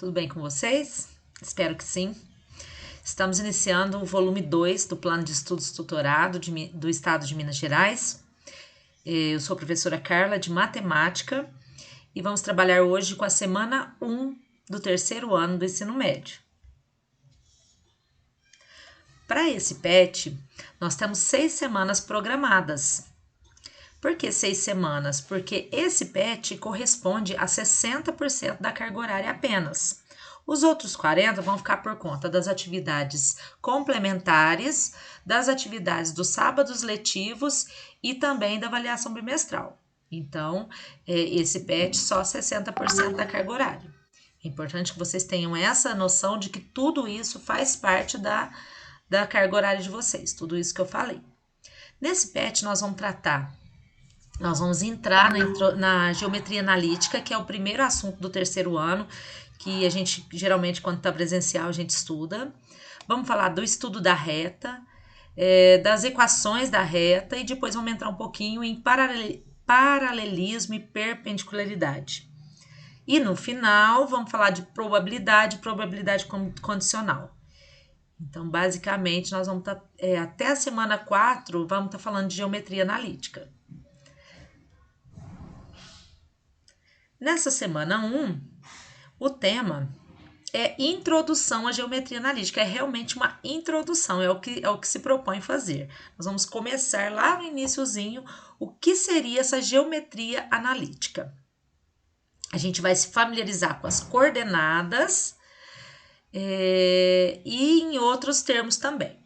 Tudo bem com vocês? Espero que sim. Estamos iniciando o volume 2 do Plano de Estudos Tutorado do Estado de Minas Gerais. Eu sou a professora Carla, de Matemática, e vamos trabalhar hoje com a semana 1 do terceiro ano do ensino médio. Para esse PET, nós temos 6 semanas programadas. Por que 6 semanas? Porque esse PET corresponde a 60% da carga horária apenas. Os outros 40% vão ficar por conta das atividades complementares, das atividades dos sábados letivos e também da avaliação bimestral. Então, esse PET só 60% da carga horária. É importante que vocês tenham essa noção de que tudo isso faz parte da carga horária de vocês, tudo isso que eu falei. Nesse PET nós vamos entrar na geometria analítica, que é o primeiro assunto do terceiro ano, que a gente, geralmente, quando está presencial, a gente estuda. Vamos falar do estudo da reta, das equações da reta, e depois vamos entrar um pouquinho em paralelismo e perpendicularidade. E no final, vamos falar de probabilidade condicional. Então, basicamente, nós vamos estar, até a semana 4, vamos estar falando de geometria analítica. Nessa semana 1, o tema é introdução à geometria analítica. É realmente uma introdução, é o que se propõe fazer. Nós vamos começar lá no iniciozinho o que seria essa geometria analítica. A gente vai se familiarizar com as coordenadas e em outros termos também.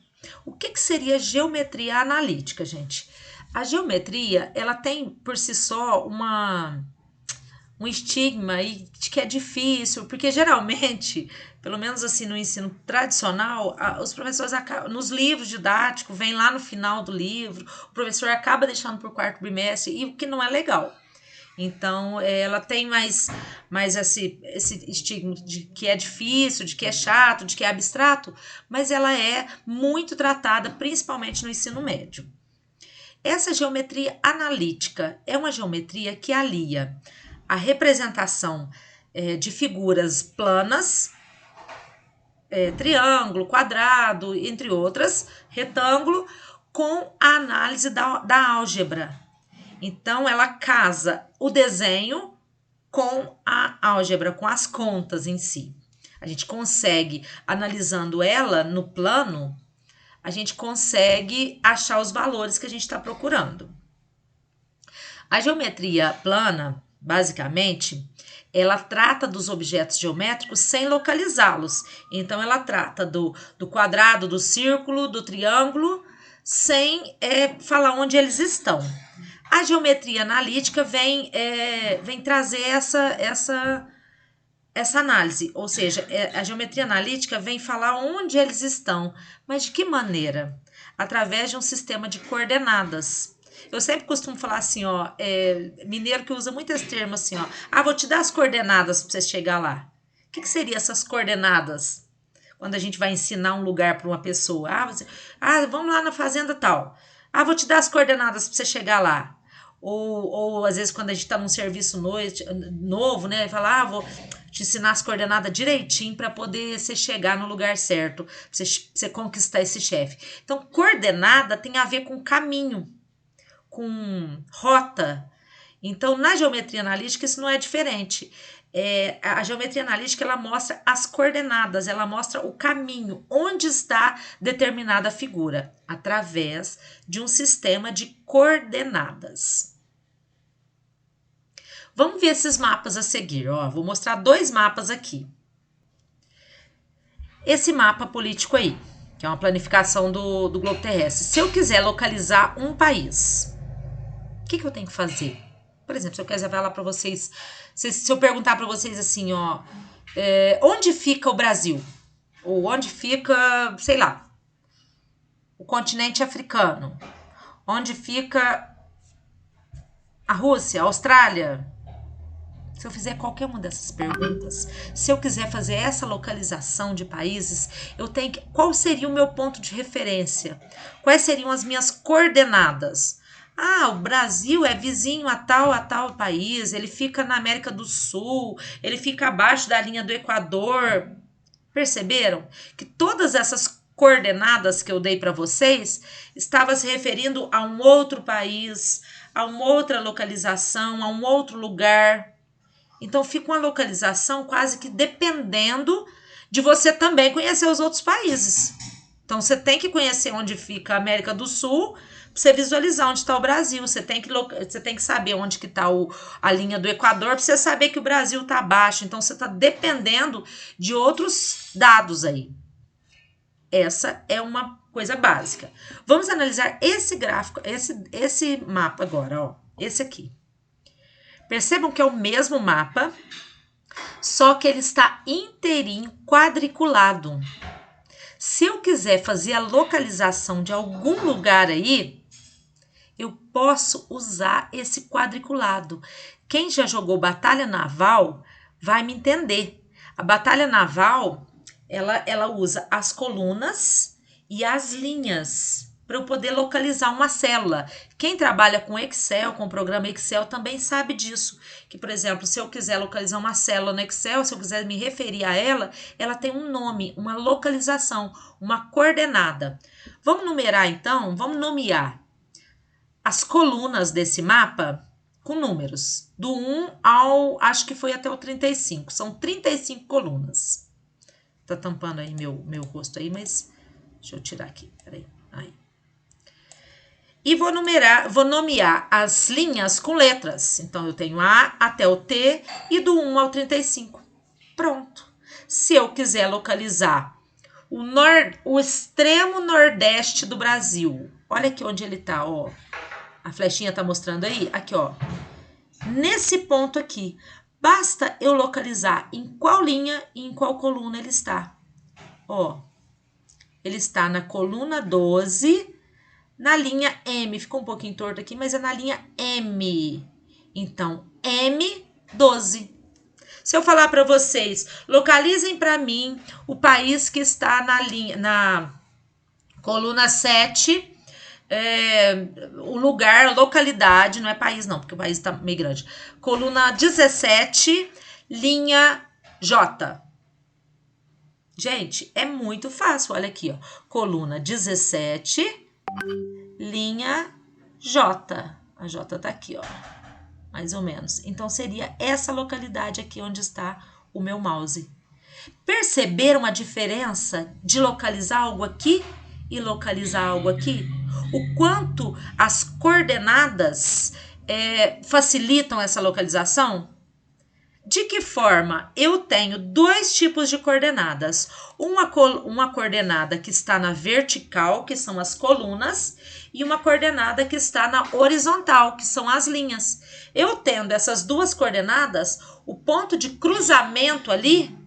O que seria geometria analítica, gente? A geometria, ela tem por si só um estigma aí de que é difícil, porque geralmente, pelo menos assim no ensino tradicional, os professores nos livros didáticos, vem lá no final do livro, o professor acaba deixando por quarto bimestre, e o que não é legal. Então, ela tem mais esse estigma de que é difícil, de que é chato, de que é abstrato, mas ela é muito tratada, principalmente no ensino médio. Essa geometria analítica é uma geometria que alia a representação de figuras planas, triângulo, quadrado, entre outras, retângulo, com a análise da álgebra. Então, ela casa o desenho com a álgebra, com as contas em si. A gente consegue, analisando ela no plano, a gente consegue achar os valores que a gente está procurando. A geometria plana, basicamente, ela trata dos objetos geométricos sem localizá-los. Então, ela trata do quadrado, do círculo, do triângulo, sem falar onde eles estão. A geometria analítica vem trazer essa análise, ou seja, a geometria analítica vem falar onde eles estão, mas de que maneira? Através de um sistema de coordenadas. Eu sempre costumo falar assim, mineiro que usa muito esse termo assim, vou te dar as coordenadas para você chegar lá. O que seriam essas coordenadas? Quando a gente vai ensinar um lugar para uma pessoa, vamos lá na fazenda tal. Vou te dar as coordenadas para você chegar lá. Ou às vezes quando a gente está num serviço novo, né, fala, vou te ensinar as coordenadas direitinho para poder você chegar no lugar certo, para você conquistar esse chefe. Então, coordenada tem a ver com caminho, com rota. Então, na geometria analítica, isso não é diferente. A geometria analítica, ela mostra as coordenadas, ela mostra o caminho, onde está determinada figura, através de um sistema de coordenadas. Vamos ver esses mapas a seguir. Vou mostrar 2 mapas aqui. Esse mapa político aí, que é uma planificação do globo terrestre. Se eu quiser localizar um país, o que eu tenho que fazer? Por exemplo, se eu quiser falar para vocês, se eu perguntar para vocês assim, onde fica o Brasil? Ou onde fica, sei lá, o continente africano? Onde fica a Rússia, a Austrália? Se eu fizer qualquer uma dessas perguntas, se eu quiser fazer essa localização de países, qual seria o meu ponto de referência? Quais seriam as minhas coordenadas? Ah, o Brasil é vizinho a tal país, ele fica na América do Sul, ele fica abaixo da linha do Equador. Perceberam que todas essas coordenadas que eu dei para vocês estavam se referindo a um outro país, a uma outra localização, a um outro lugar. Então fica uma localização quase que dependendo de você também conhecer os outros países. Então você tem que conhecer onde fica a América do Sul para você visualizar onde está o Brasil. Você tem que saber onde que está a linha do Equador para você saber que o Brasil está abaixo. Então você está dependendo de outros dados aí. Essa é uma coisa básica. Vamos analisar esse gráfico, esse mapa agora, ó. Esse aqui. Percebam que é o mesmo mapa, só que ele está inteirinho quadriculado. Se eu quiser fazer a localização de algum lugar aí, eu posso usar esse quadriculado. Quem já jogou Batalha Naval vai me entender. A Batalha Naval, ela usa as colunas e as linhas para eu poder localizar uma célula. Quem trabalha com Excel, com o programa Excel, também sabe disso. Que, por exemplo, se eu quiser localizar uma célula no Excel, se eu quiser me referir a ela, ela tem um nome, uma localização, uma coordenada. Vamos numerar, então? Vamos nomear as colunas desse mapa com números. Do 1 ao, acho que foi até o 35. São 35 colunas. Tá tampando aí meu rosto aí, mas deixa eu tirar aqui. Peraí. Aí. E vou nomear as linhas com letras. Então, eu tenho A até o T e do 1 ao 35. Pronto. Se eu quiser localizar o extremo nordeste do Brasil, olha aqui onde ele tá, ó. A flechinha tá mostrando aí? Aqui, ó. Nesse ponto aqui. Basta eu localizar em qual linha e em qual coluna ele está. Ó. Ele está na coluna 12, na linha M. Ficou um pouquinho torto aqui, mas é na linha M. Então, M12. Se eu falar para vocês, localizem para mim o país que está na coluna 7, o lugar, a localidade, não é país não, porque o país está meio grande. Coluna 17, linha J. Gente, é muito fácil, olha aqui, ó. Coluna 17, linha J. A J tá aqui, ó. Mais ou menos. Então, seria essa localidade aqui onde está o meu mouse. Perceberam a diferença de localizar algo aqui e localizar algo aqui? O quanto as coordenadas facilitam essa localização? De que forma? Eu tenho dois tipos de coordenadas. Uma coordenada que está na vertical, que são as colunas, e uma coordenada que está na horizontal, que são as linhas. Eu tendo essas duas coordenadas, o ponto de cruzamento ali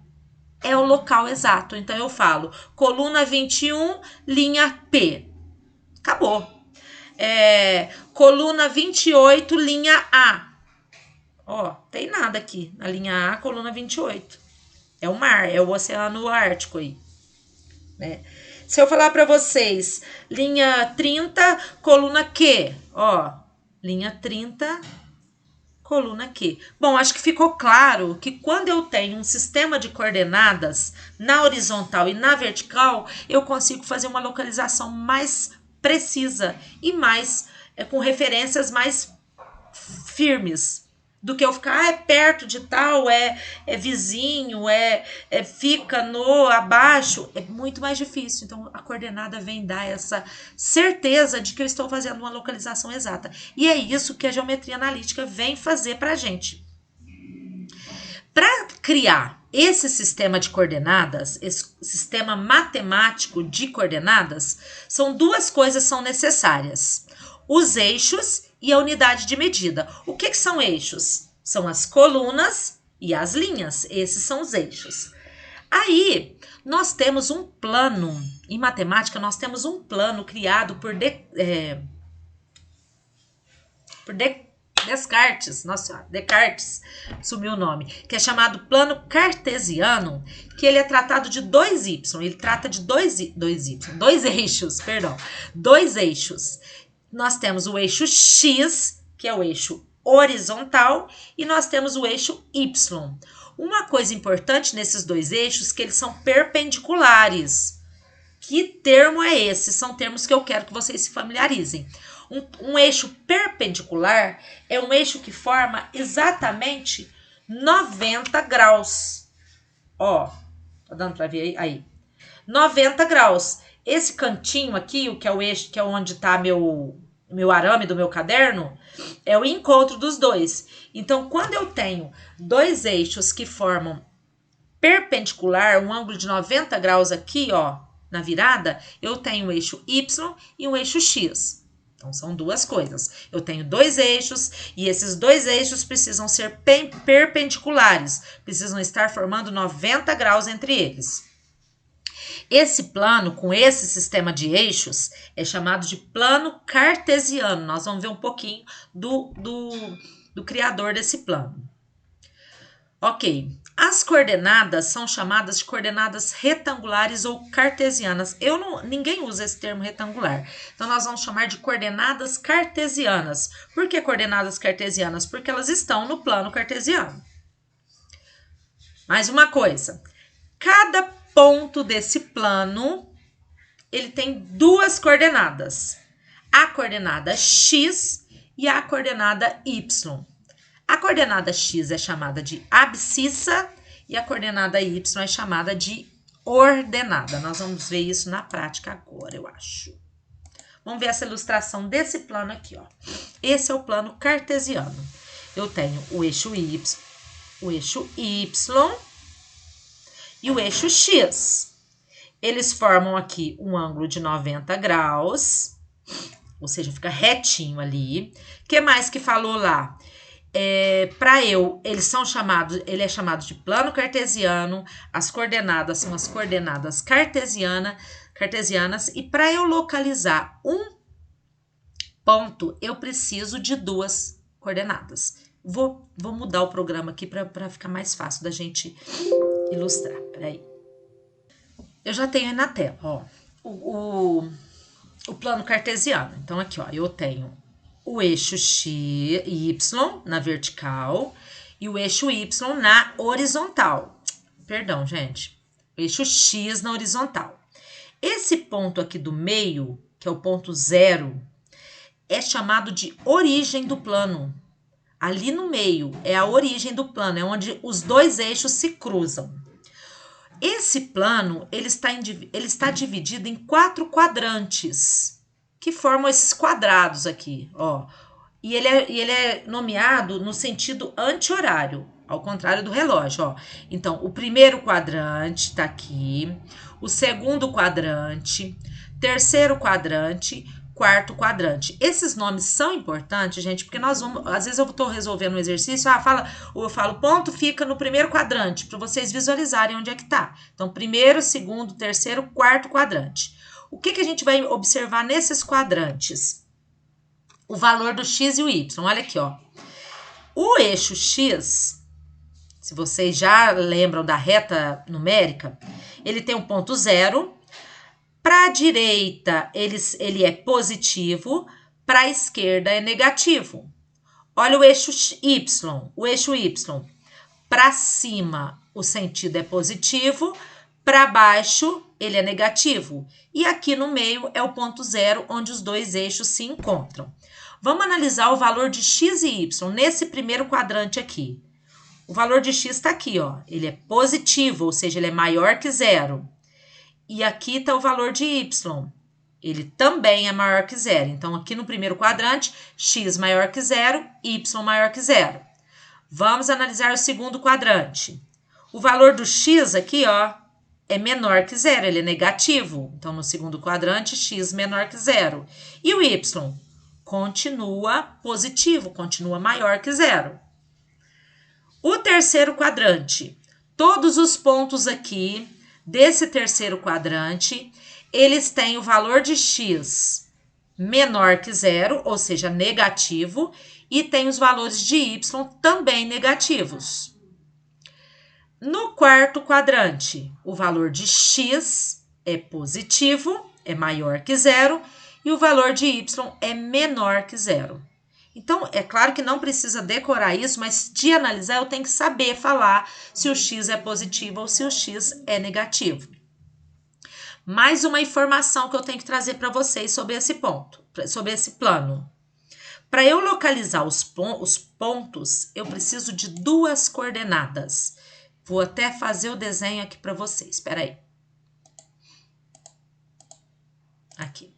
é o local exato. Então, eu falo coluna 21, linha P. Acabou. Coluna 28, linha A. Ó, tem nada aqui. Na linha A, coluna 28. É o mar, é o Oceano Ártico aí. Né? Se eu falar para vocês, linha 30, coluna Q. Ó, linha 30, coluna Q. Bom, acho que ficou claro que quando eu tenho um sistema de coordenadas na horizontal e na vertical, eu consigo fazer uma localização mais precisa e mais com referências mais firmes. Do que eu ficar, é perto de tal, é vizinho, fica no abaixo, é muito mais difícil. Então, a coordenada vem dar essa certeza de que eu estou fazendo uma localização exata. E é isso que a geometria analítica vem fazer para a gente. Para criar esse sistema de coordenadas, esse sistema matemático de coordenadas, são duas coisas que são necessárias. Os eixos e a unidade de medida. O que são eixos? São as colunas e as linhas. Esses são os eixos. Aí, nós temos um plano, em matemática, nós temos um plano criado por Descartes, nossa senhora, Descartes, sumiu o nome, que é chamado plano cartesiano, que ele é tratado de 2y, ele trata de dois eixos. nós temos o eixo X, que é o eixo horizontal, e nós temos o eixo Y. Uma coisa importante nesses dois eixos é que eles são perpendiculares. Que termo é esse? São termos que eu quero que vocês se familiarizem. Um eixo perpendicular é um eixo que forma exatamente 90 graus. Ó, tá dando para ver aí? 90 graus. Esse cantinho aqui, o que é o eixo, que é onde tá meu arame do meu caderno, é o encontro dos dois. Então, quando eu tenho dois eixos que formam perpendicular, um ângulo de 90 graus aqui, ó, na virada, eu tenho o eixo Y e o eixo X. Então, são duas coisas. Eu tenho dois eixos e esses dois eixos precisam ser perpendiculares, precisam estar formando 90 graus entre eles. Esse plano, com esse sistema de eixos, é chamado de plano cartesiano. Nós vamos ver um pouquinho do criador desse plano. Ok, as coordenadas são chamadas de coordenadas retangulares ou cartesianas. Ninguém usa esse termo retangular. Então, nós vamos chamar de coordenadas cartesianas. Por que coordenadas cartesianas? Porque elas estão no plano cartesiano. Mais uma coisa, cada ponto desse plano, ele tem duas coordenadas. A coordenada X e a coordenada Y. A coordenada X é chamada de abscissa e a coordenada Y é chamada de ordenada. Nós vamos ver isso na prática agora, eu acho. Vamos ver essa ilustração desse plano aqui, ó. Esse é o plano cartesiano. Eu tenho o eixo Y e o eixo X. Eles formam aqui um ângulo de 90 graus, ou seja, fica retinho ali. O que mais que falou lá? Ele é chamado de plano cartesiano, as coordenadas são as coordenadas cartesianas, e para eu localizar um ponto, eu preciso de duas coordenadas. Vou mudar o programa aqui para ficar mais fácil da gente ilustrar. Peraí. Eu já tenho aí na tela, ó, o plano cartesiano. Então, aqui, ó, eu tenho o eixo Y na vertical e o eixo Y na horizontal. Perdão, gente. O eixo X na horizontal. Esse ponto aqui do meio, que é o ponto 0, é chamado de origem do plano. Ali no meio é a origem do plano, é onde os dois eixos se cruzam. Esse plano, ele está dividido em 4 quadrantes, que formam esses quadrados aqui, ó. E ele é nomeado no sentido anti-horário, ao contrário do relógio, ó. Então, o primeiro quadrante tá aqui, o segundo quadrante, terceiro quadrante, quarto quadrante. Esses nomes são importantes, gente, porque às vezes eu estou resolvendo um exercício, eu falo, ponto fica no primeiro quadrante, para vocês visualizarem onde é que tá. Então, primeiro, segundo, terceiro, quarto quadrante. O que a gente vai observar nesses quadrantes? O valor do X e o Y. Olha aqui, ó. O eixo X, se vocês já lembram da reta numérica, ele tem um ponto 0. Para a direita, ele é positivo. Para a esquerda, é negativo. Olha o eixo Y. O eixo Y. Para cima, o sentido é positivo. Para baixo, ele é negativo. E aqui no meio é o ponto 0, onde os dois eixos se encontram. Vamos analisar o valor de X e Y nesse primeiro quadrante aqui. O valor de X está aqui, ó. Ele é positivo, ou seja, ele é maior que 0. E aqui está o valor de Y. Ele também é maior que 0. Então, aqui no primeiro quadrante, X maior que 0, Y maior que 0. Vamos analisar o segundo quadrante. O valor do X aqui, ó, é menor que 0, ele é negativo. Então, no segundo quadrante, X menor que 0. E o Y continua positivo, continua maior que 0. O terceiro quadrante, todos os pontos aqui desse terceiro quadrante, eles têm o valor de X menor que 0, ou seja, negativo, e tem os valores de Y também negativos. No quarto quadrante, o valor de X é positivo, é maior que 0, e o valor de y é menor que 0. Então, é claro que não precisa decorar isso, mas de analisar eu tenho que saber falar se o x é positivo ou se o x é negativo. Mais uma informação que eu tenho que trazer para vocês sobre esse ponto, sobre esse plano. Para eu localizar os pontos, eu preciso de duas coordenadas. Vou até fazer o desenho aqui para vocês. Espera aí. Aqui.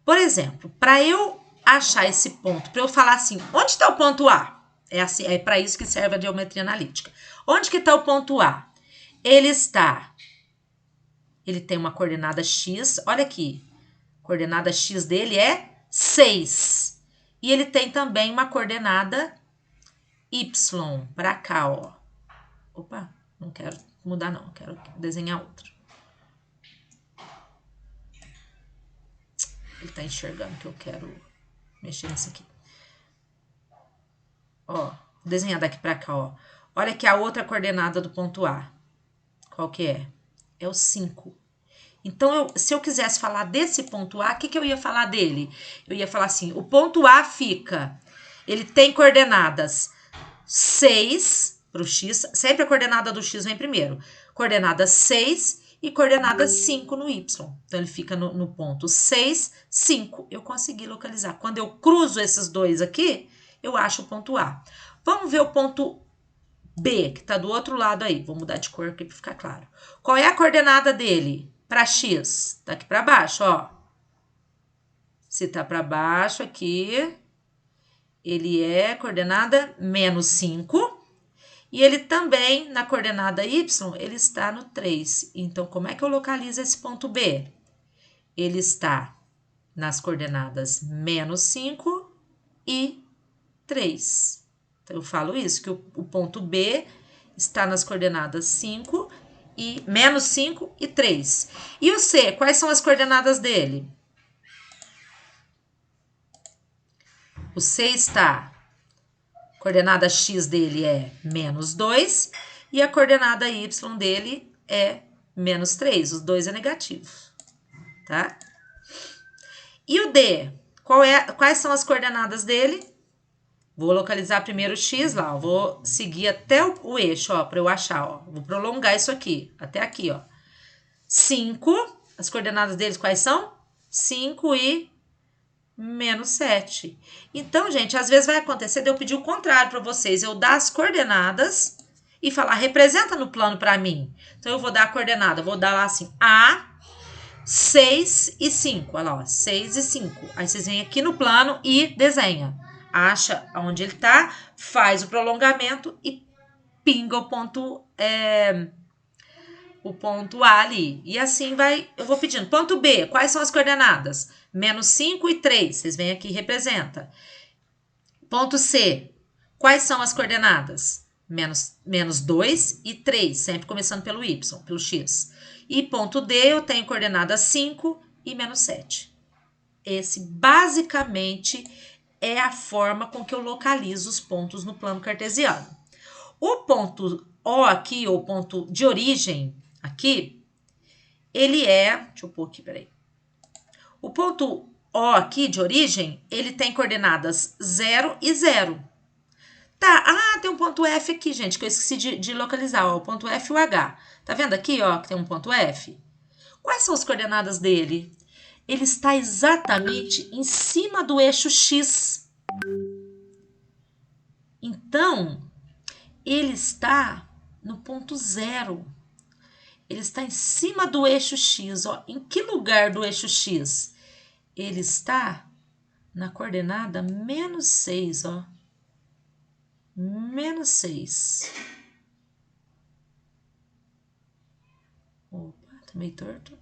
Por exemplo, para eu achar esse ponto, para eu falar assim, onde está o ponto A? É assim, é para isso que serve a geometria analítica. Onde que está o ponto A? Ele tem uma coordenada x, olha aqui, a coordenada x dele é 6. E ele tem também uma coordenada y para cá, ó. Opa, não quero mudar não, quero desenhar outra. Ele tá enxergando que eu quero mexer nisso aqui. Ó, vou desenhar daqui para cá, ó. Olha aqui a outra coordenada do ponto A. Qual que é? É o 5. Então, se eu quisesse falar desse ponto A, o que eu ia falar dele? Eu ia falar assim, o ponto A ele tem coordenadas 6 para o x, sempre a coordenada do x vem primeiro. Coordenada 6 e coordenada 5 no y. Então, ele fica no ponto 6, 5. Eu consegui localizar. Quando eu cruzo esses dois aqui, eu acho o ponto A. Vamos ver o ponto B, que está do outro lado aí. Vou mudar de cor aqui para ficar claro. Qual é a coordenada dele? Para x, tá aqui para baixo, ó. Se tá para baixo aqui, ele é coordenada menos 5. E ele também, na coordenada y, ele está no 3. Então, como é que eu localizo esse ponto B? Ele está nas coordenadas menos 5 e 3. Então, eu falo isso, que o ponto B está nas coordenadas 5 e menos 5 e 3. E o C, quais são as coordenadas dele? O C está, a coordenada x dele é menos 2 e a coordenada y dele é menos 3. Os dois é negativo, tá? E o D, quais são as coordenadas dele? Vou localizar primeiro o x lá, ó. Vou seguir até o eixo, ó, para eu achar, ó. Vou prolongar isso aqui, até aqui, ó. 5, as coordenadas deles quais são? 5 e menos 7. Então, gente, às vezes vai acontecer de eu pedir o contrário para vocês. Eu dar as coordenadas e falar, representa no plano para mim. Então, eu vou dar a coordenada, vou dar lá assim, A, 6 e 5. Olha lá, ó, 6 e 5. Aí vocês vêm aqui no plano e desenha. Acha onde ele tá, faz o prolongamento e pinga o ponto A ali. E assim vai, eu vou pedindo. Ponto B, quais são as coordenadas? Menos 5 e 3. Vocês vêm aqui e representa. Ponto C, quais são as coordenadas? Menos 2 e 3, sempre começando pelo y, pelo x. E ponto D, eu tenho coordenada 5 e menos 7. Esse, basicamente, é a forma com que eu localizo os pontos no plano cartesiano. O ponto O aqui, ou ponto de origem aqui, ele é... Deixa eu pôr aqui, peraí. O ponto O aqui, de origem, ele tem coordenadas 0 e 0. Tá, tem um ponto F aqui, gente, que eu esqueci de localizar, ó, o ponto F e o H. Tá vendo aqui, ó, que tem um ponto F? Quais são as coordenadas dele? Ele está exatamente em cima do eixo X. Então, ele está no ponto 0. Ele está em cima do eixo X. Ó. Em que lugar do eixo X? Ele está na coordenada menos 6, ó. Menos 6. Opa, tá meio torto.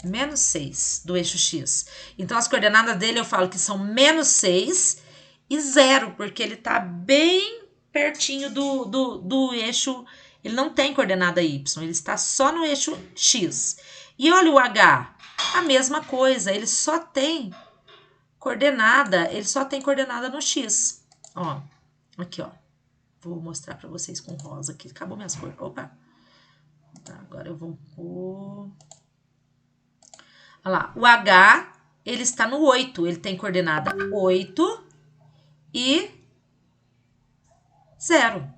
Menos 6 do eixo X. Então, as coordenadas dele eu falo que são menos 6 e 0, porque ele tá bem pertinho do eixo. Ele não tem coordenada Y, ele está só no eixo X. E olha o H, a mesma coisa, ele só tem coordenada no X. Ó, aqui, ó. Vou mostrar para vocês com rosa aqui. Acabou minhas cores. Opa. Tá, agora eu vou pôr... Olha lá, o H ele está no 8. Ele tem coordenada 8 e 0.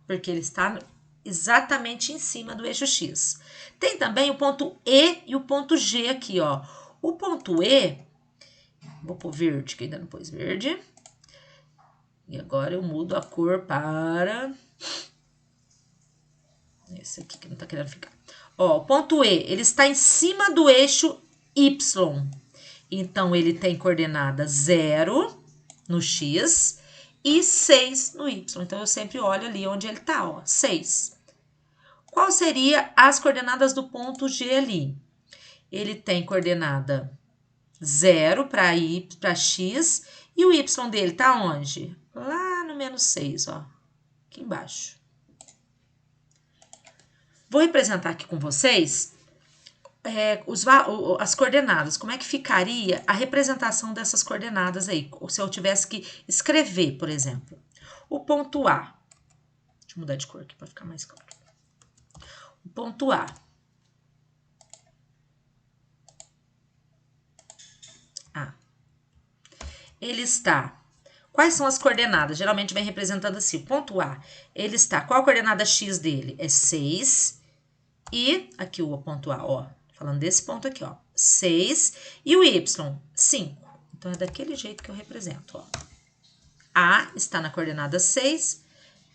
Porque ele está exatamente em cima do eixo X. Tem também o ponto E e o ponto G aqui, ó. O ponto E, vou pôr verde, que ainda não pôs verde. E agora eu mudo a cor para... esse aqui que não tá querendo ficar. Ó, o ponto E, ele está em cima do eixo Y. Então, ele tem coordenada 0 no X e 6 no Y. Então, eu sempre olho ali onde ele tá, ó, 6. Qual seria as coordenadas do ponto G ali? Ele tem coordenada 0 para X e o Y dele tá onde? Lá no menos 6, ó, aqui embaixo. Vou representar aqui com vocês as coordenadas. Como é que ficaria a representação dessas coordenadas aí? Se eu tivesse que escrever, por exemplo. O ponto A. Deixa eu mudar de cor aqui para ficar mais claro. O ponto A. Ele está... Quais são as coordenadas? Geralmente vem representando assim. O ponto A, ele está... Qual a coordenada X dele? É 6. E aqui o ponto A, ó. Falando desse ponto aqui, ó. 6. E o Y? 5. Então, é daquele jeito que eu represento, ó. A está na coordenada 6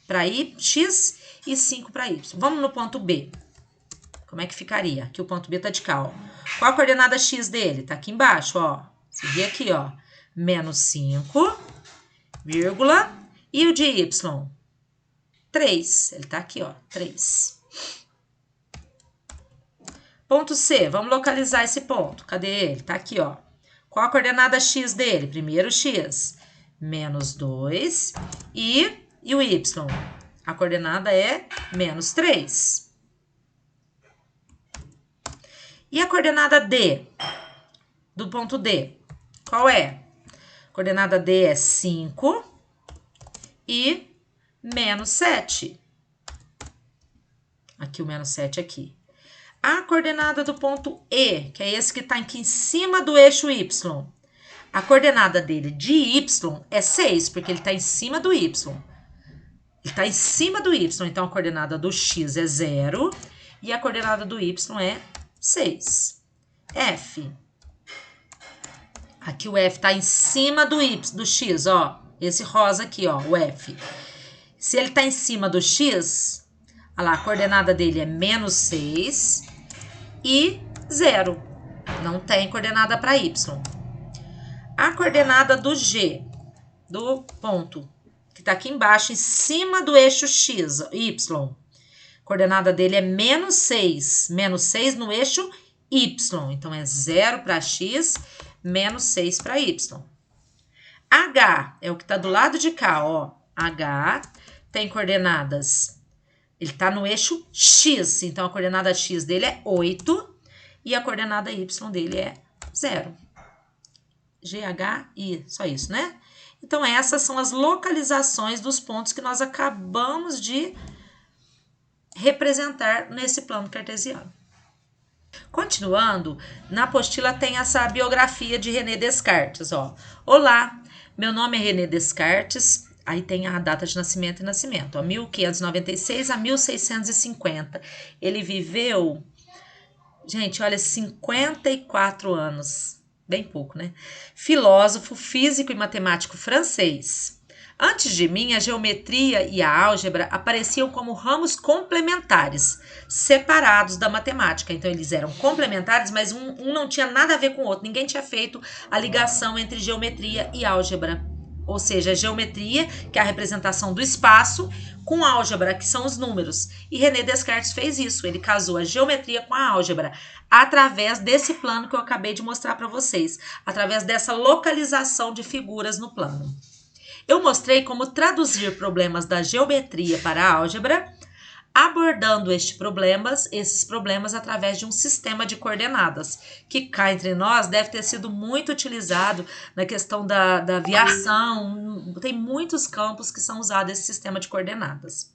para X e 5 para Y. Vamos no ponto B. Como é que ficaria? Aqui o ponto B tá de cá, ó. Qual a coordenada X dele? Tá aqui embaixo, ó. Seguir aqui, ó. Menos 5, vírgula. E o de Y? 3. Ele tá aqui, ó. 3. Ponto C, vamos localizar esse ponto. Cadê ele? Tá aqui, ó. Qual a coordenada X dele? Primeiro X, menos 2. E o Y? A coordenada é menos 3. E a coordenada D? Do ponto D? Qual é? A coordenada D é 5 e menos 7. Aqui o menos 7 aqui. A coordenada do ponto E, que é esse que está aqui em cima do eixo Y. A coordenada dele de Y é 6, porque ele está em cima do Y. Ele está em cima do Y, então a coordenada do X é 0 e a coordenada do Y é 6. F. Aqui o F está em cima do X, ó. Esse rosa aqui, ó, o F. Se ele está em cima do X, olha lá, a coordenada dele é menos 6 e 0. Não tem coordenada para Y. A coordenada do G, do ponto, que está aqui embaixo, em cima do eixo X, Y. A coordenada dele é menos 6. Menos 6 no eixo Y. Então, é 0 para X, menos 6 para Y. H é o que está do lado de cá, ó. H tem coordenadas... Ele está no eixo X, então a coordenada X dele é 8 e a coordenada Y dele é 0. G, H, I, só isso, né? Então, essas são as localizações dos pontos que nós acabamos de representar nesse plano cartesiano. Continuando, na apostila tem essa biografia de René Descartes, ó. Olá, meu nome é René Descartes. Aí tem a data de nascimento e nascimento, ó, 1596 a 1650. Ele viveu, gente, olha, 54 anos. Bem pouco, né? Filósofo, físico e matemático francês. Antes de mim, a geometria e a álgebra apareciam como ramos complementares, separados da matemática. Então, eles eram complementares, mas um não tinha nada a ver com o outro. Ninguém tinha feito a ligação entre geometria e álgebra. Ou seja, a geometria, que é a representação do espaço, com a álgebra, que são os números. E René Descartes fez isso, ele casou a geometria com a álgebra, através desse plano que eu acabei de mostrar para vocês, através dessa localização de figuras no plano. Eu mostrei como traduzir problemas da geometria para a álgebra, abordando esses problemas através de um sistema de coordenadas, que cá entre nós deve ter sido muito utilizado na questão da aviação. Tem muitos campos que são usados esse sistema de coordenadas.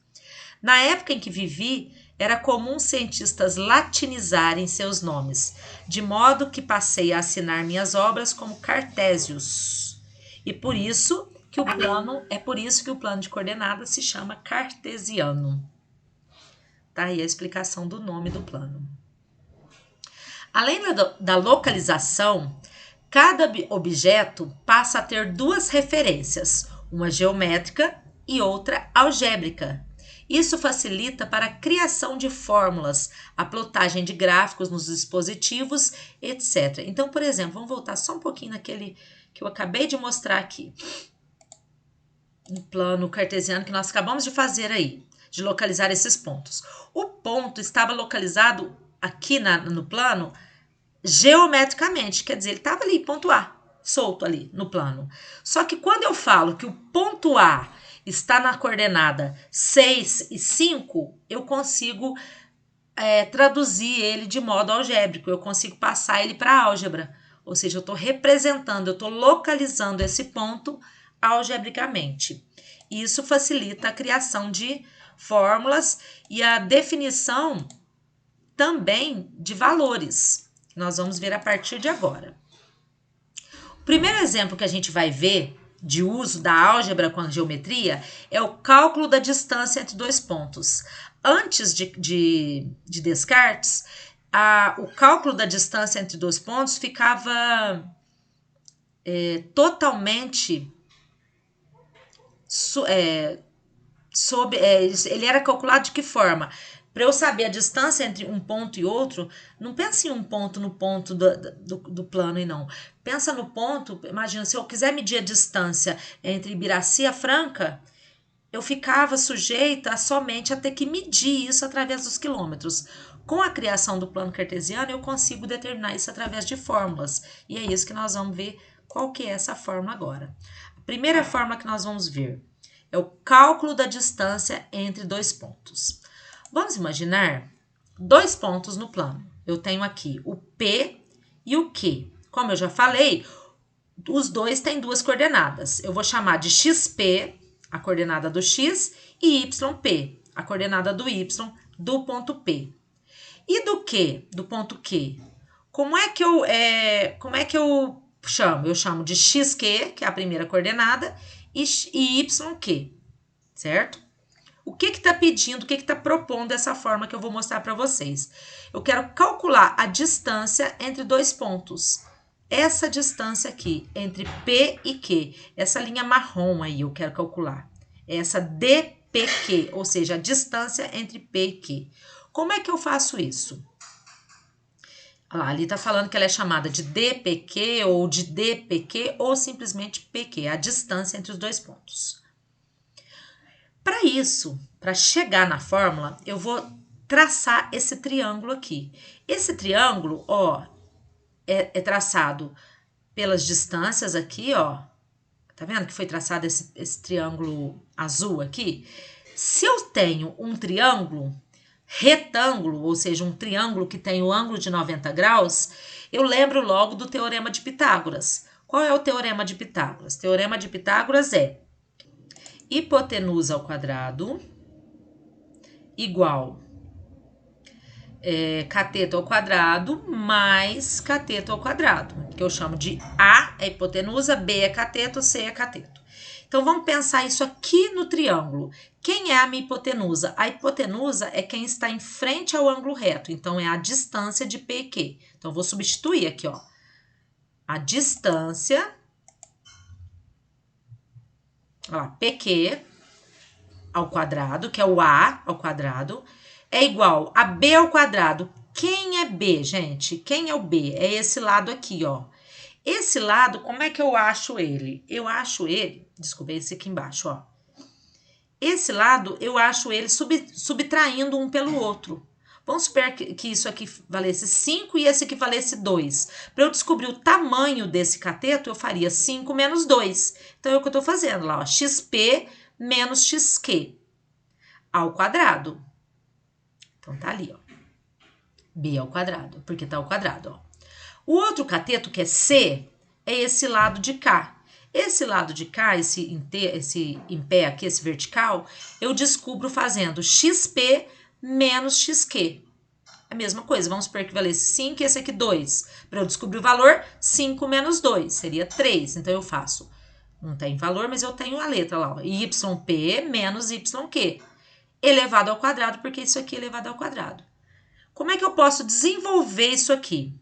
Na época em que vivi, era comum cientistas latinizarem seus nomes, de modo que passei a assinar minhas obras como Cartésios. E por isso que o plano de coordenadas se chama cartesiano. Tá aí a explicação do nome do plano. Além da localização, cada objeto passa a ter duas referências, uma geométrica e outra algébrica. Isso facilita para a criação de fórmulas, a plotagem de gráficos nos dispositivos, etc. Então, por exemplo, vamos voltar só um pouquinho naquele que eu acabei de mostrar aqui. No plano cartesiano que nós acabamos de fazer aí, de localizar esses pontos. O ponto estava localizado aqui no plano geometricamente, quer dizer, ele estava ali, ponto A, solto ali no plano. Só que quando eu falo que o ponto A está na coordenada 6 e 5, eu consigo traduzir ele de modo algébrico, eu consigo passar ele para a álgebra. Ou seja, eu estou representando, eu estou localizando esse ponto algebricamente. Isso facilita a criação de fórmulas e a definição também de valores. Nós vamos ver a partir de agora. O primeiro exemplo que a gente vai ver de uso da álgebra com a geometria é o cálculo da distância entre dois pontos. Antes de Descartes, o cálculo da distância entre dois pontos ficava totalmente ele era calculado de que forma? Para eu saber a distância entre um ponto e outro, não pensa em um ponto no ponto do plano e não. Pensa no ponto, imagina, se eu quiser medir a distância entre Ibiraci e Franca, eu ficava sujeita somente a ter que medir isso através dos quilômetros. Com a criação do plano cartesiano, eu consigo determinar isso através de fórmulas. E é isso que nós vamos ver qual que é essa fórmula agora. A primeira fórmula que nós vamos ver é o cálculo da distância entre dois pontos. Vamos imaginar dois pontos no plano. Eu tenho aqui o P e o Q. Como eu já falei, os dois têm duas coordenadas. Eu vou chamar de XP, a coordenada do X, e YP, a coordenada do Y, do ponto P. E do Q, do ponto Q? Como é que eu chamo? Eu chamo de XQ, que é a primeira coordenada, e YQ, certo? O que está pedindo, o que está propondo essa forma que eu vou mostrar para vocês? Eu quero calcular a distância entre dois pontos. Essa distância aqui, entre P e Q, essa linha marrom aí eu quero calcular. Essa DPQ, ou seja, a distância entre P e Q. Como é que eu faço isso? Ali está falando que ela é chamada de DPQ ou de DPQ ou simplesmente PQ, a distância entre os dois pontos. Para isso, para chegar na fórmula, eu vou traçar esse triângulo aqui. Esse triângulo, ó, é traçado pelas distâncias aqui, ó. Tá vendo que foi traçado esse triângulo azul aqui? Se eu tenho um triângulo retângulo, ou seja, um triângulo que tem o ângulo de 90 graus, eu lembro logo do Teorema de Pitágoras. Qual é o Teorema de Pitágoras? O Teorema de Pitágoras é hipotenusa ao quadrado igual cateto ao quadrado mais cateto ao quadrado, que eu chamo de A é hipotenusa, B é cateto, C é cateto. Então, vamos pensar isso aqui no triângulo. Quem é a minha hipotenusa? A hipotenusa é quem está em frente ao ângulo reto, então é a distância de P e Q. Então, vou substituir aqui, ó. A distância, ó lá, PQ ao quadrado, que é o A ao quadrado, é igual a B ao quadrado. Quem é B, gente? Quem é o B? É esse lado aqui, ó. Esse lado, como é que eu acho ele? Eu acho ele, desculpa, esse aqui embaixo, ó. Esse lado, eu acho ele subtraindo um pelo outro. Vamos supor que isso aqui valesse 5 e esse aqui valesse 2. Para eu descobrir o tamanho desse cateto, eu faria 5 menos 2. Então, é o que eu estou fazendo lá, ó. XP menos XQ ao quadrado. Então, tá ali, ó. B ao quadrado, porque tá ao quadrado, ó. O outro cateto, que é C, é esse lado de cá. Esse lado de cá, esse em pé aqui, esse vertical, eu descubro fazendo XP menos xq. A mesma coisa, vamos supor que valesse 5 e esse aqui 2. Para eu descobrir o valor, 5 menos 2 seria 3. Então, eu faço, não tem valor, mas eu tenho a letra lá, ó, yp menos yq, elevado ao quadrado, porque isso aqui é elevado ao quadrado. Como é que eu posso desenvolver isso aqui?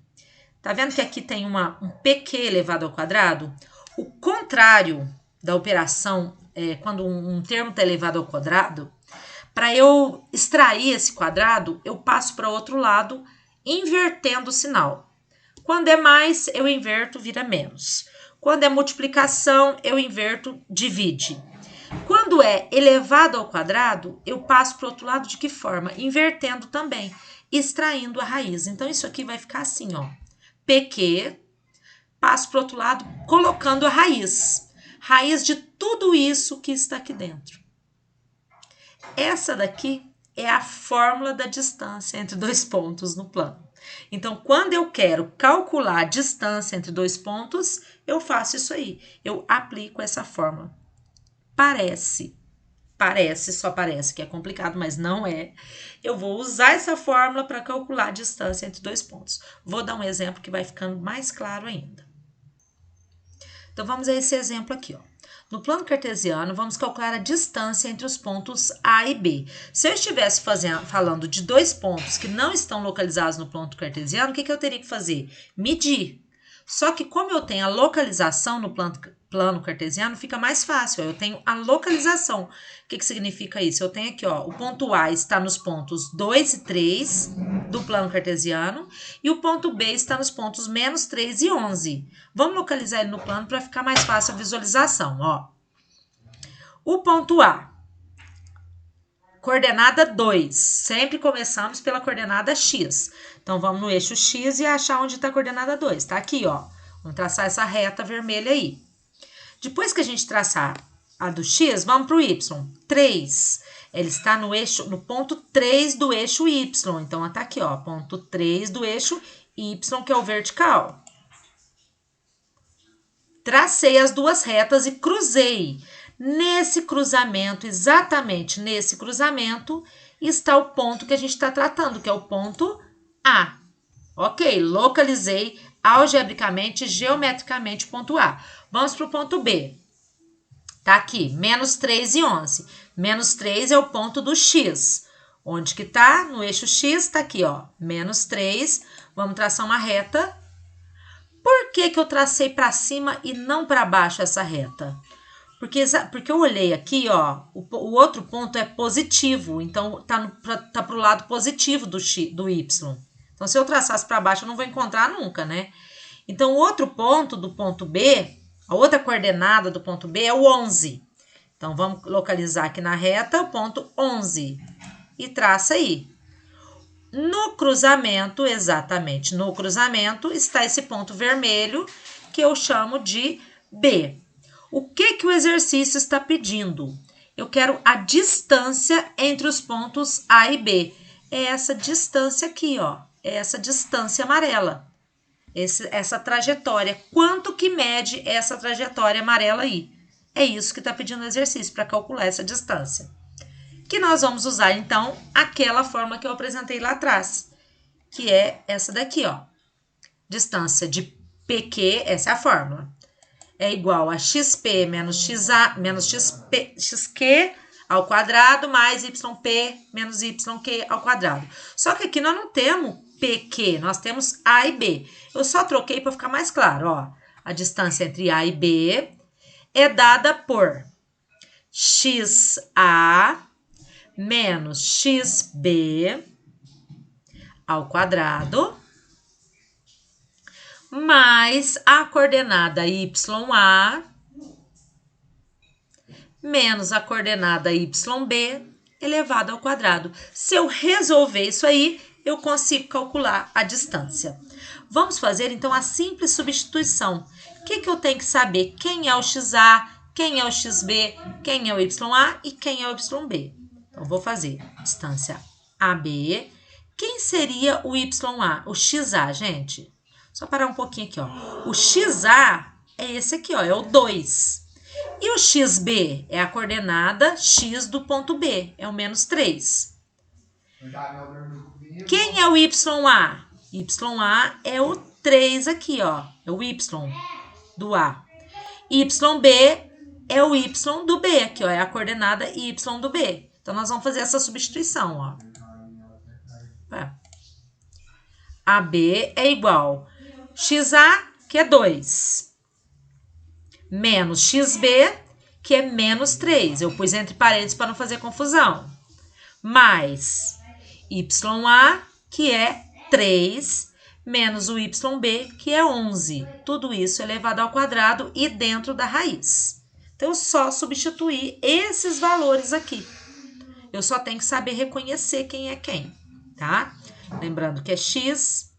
Tá vendo que aqui tem um pq elevado ao quadrado? O contrário da operação, quando um termo está elevado ao quadrado, para eu extrair esse quadrado, eu passo para o outro lado, invertendo o sinal. Quando é mais, eu inverto, vira menos. Quando é multiplicação, eu inverto, divide. Quando é elevado ao quadrado, eu passo para o outro lado de que forma? Invertendo também, extraindo a raiz. Então, isso aqui vai ficar assim, ó. PQ, passo para o outro lado, colocando a raiz. Raiz de tudo isso que está aqui dentro. Essa daqui é a fórmula da distância entre dois pontos no plano. Então, quando eu quero calcular a distância entre dois pontos, eu faço isso aí. Eu aplico essa fórmula. Só parece que é complicado, mas não é. Eu vou usar essa fórmula para calcular a distância entre dois pontos. Vou dar um exemplo que vai ficando mais claro ainda. Então, vamos a esse exemplo aqui, ó. No plano cartesiano, vamos calcular a distância entre os pontos A e B. Se eu estivesse falando de dois pontos que não estão localizados no plano cartesiano, o que eu teria que fazer? Medir. Só que como eu tenho a localização no plano cartesiano, fica mais fácil. Eu tenho a localização. O que significa isso? Eu tenho aqui, ó, o ponto A está nos pontos 2 e 3 do plano cartesiano e o ponto B está nos pontos menos 3 e 11. Vamos localizar ele no plano para ficar mais fácil a visualização, ó. O ponto A, coordenada 2. Sempre começamos pela coordenada X. Então, vamos no eixo X e achar onde está a coordenada 2. Tá aqui, ó. Vamos traçar essa reta vermelha aí. Depois que a gente traçar a do X, vamos para o Y. 3. Ele está no ponto 3 do eixo Y. Então, tá aqui, ó. Ponto 3 do eixo Y, que é o vertical. Tracei as duas retas e cruzei. Nesse cruzamento, exatamente nesse cruzamento, está o ponto que a gente está tratando, que é o ponto A. Ok, localizei algebricamente, geometricamente o ponto A. Vamos para o ponto B. Tá aqui, menos 3 e 11. Menos 3 é o ponto do X. Onde que tá? No eixo X, tá aqui, ó. Menos 3. Vamos traçar uma reta. Por que eu tracei para cima e não para baixo essa reta? Porque eu olhei aqui, ó, o outro ponto é positivo, então tá pro lado positivo do Y. Então, se eu traçasse para baixo, eu não vou encontrar nunca, né? Então, o outro ponto do ponto B, a outra coordenada do ponto B é o 11. Então, vamos localizar aqui na reta o ponto 11 e traça aí. No cruzamento, exatamente no cruzamento, está esse ponto vermelho que eu chamo de B. O que o exercício está pedindo? Eu quero a distância entre os pontos A e B. É essa distância aqui, ó. É essa distância amarela. Essa trajetória. Quanto que mede essa trajetória amarela aí? É isso que está pedindo o exercício para calcular essa distância. Que nós vamos usar, então, aquela fórmula que eu apresentei lá atrás, que é essa daqui, ó. Distância de PQ, essa é a fórmula. É igual a XP menos XA menos XQ ao quadrado mais YP menos YQ ao quadrado. Só que aqui nós não temos PQ, nós temos A e B. Eu só troquei para ficar mais claro, ó. A distância entre A e B é dada por XA menos XB ao quadrado mais a coordenada YA menos a coordenada YB elevado ao quadrado. Se eu resolver isso aí, eu consigo calcular a distância. Vamos fazer, então, a simples substituição. O que eu tenho que saber? Quem é o XA, quem é o XB, quem é o YA e quem é o YB. Então, vou fazer distância AB. Quem seria o YA? O XA, gente? Só parar um pouquinho aqui, ó. O XA é esse aqui, ó, é o 2. E o XB é a coordenada X do ponto B, é o menos 3. Quem é o YA? YA é o 3 aqui, ó. É o Y do A. YB é o Y do B aqui, ó. É a coordenada Y do B. Então, nós vamos fazer essa substituição, ó. AB é igual XA, que é 2, menos XB, que é menos 3. Eu pus entre parênteses para não fazer confusão. Mais YA, que é 3, menos o YB, que é 11. Tudo isso elevado ao quadrado e dentro da raiz. Então, eu só substituir esses valores aqui. Eu só tenho que saber reconhecer quem é quem, tá? Lembrando que é X,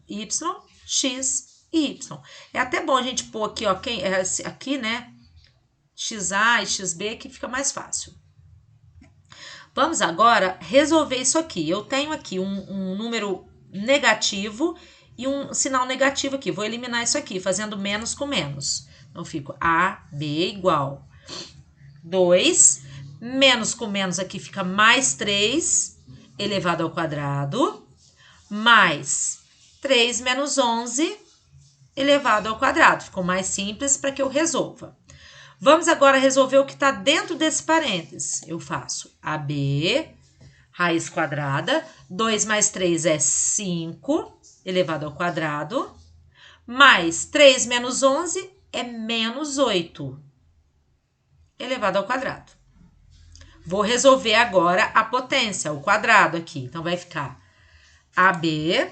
Y, X e Y. É até bom a gente pôr aqui, ó, aqui, né? XA e XB, que fica mais fácil. Vamos agora resolver isso aqui. Eu tenho aqui um número negativo e um sinal negativo aqui. Vou eliminar isso aqui, fazendo menos com menos. Então, fico AB igual 2, menos com menos aqui fica mais 3 elevado ao quadrado, mais 3 menos 11 elevado ao quadrado. Ficou mais simples para que eu resolva. Vamos agora resolver o que está dentro desse parênteses. Eu faço AB, raiz quadrada, 2 mais 3 é 5, elevado ao quadrado, mais 3 menos 11 é menos 8, elevado ao quadrado. Vou resolver agora a potência, o quadrado aqui. Então, vai ficar AB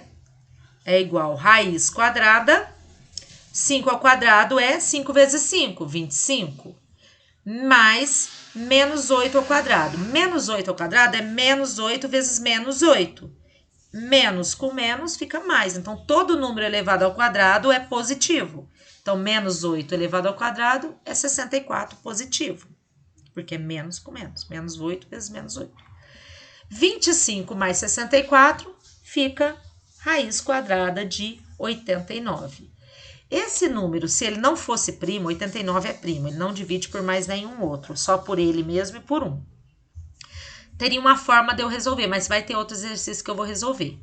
é igual raiz quadrada, 5 ao quadrado é 5 vezes 5, 25, mais menos 8 ao quadrado. Menos 8 ao quadrado é menos 8 vezes menos 8. Menos com menos fica mais. Então, todo número elevado ao quadrado é positivo. Então, menos 8 elevado ao quadrado é 64 positivo. Porque é menos com menos. Menos 8 vezes menos 8. 25 mais 64 fica raiz quadrada de 89. Esse número, se ele não fosse primo, 89 é primo. Ele não divide por mais nenhum outro. Só por ele mesmo e por 1. Teria uma forma de eu resolver, mas vai ter outro exercício que eu vou resolver.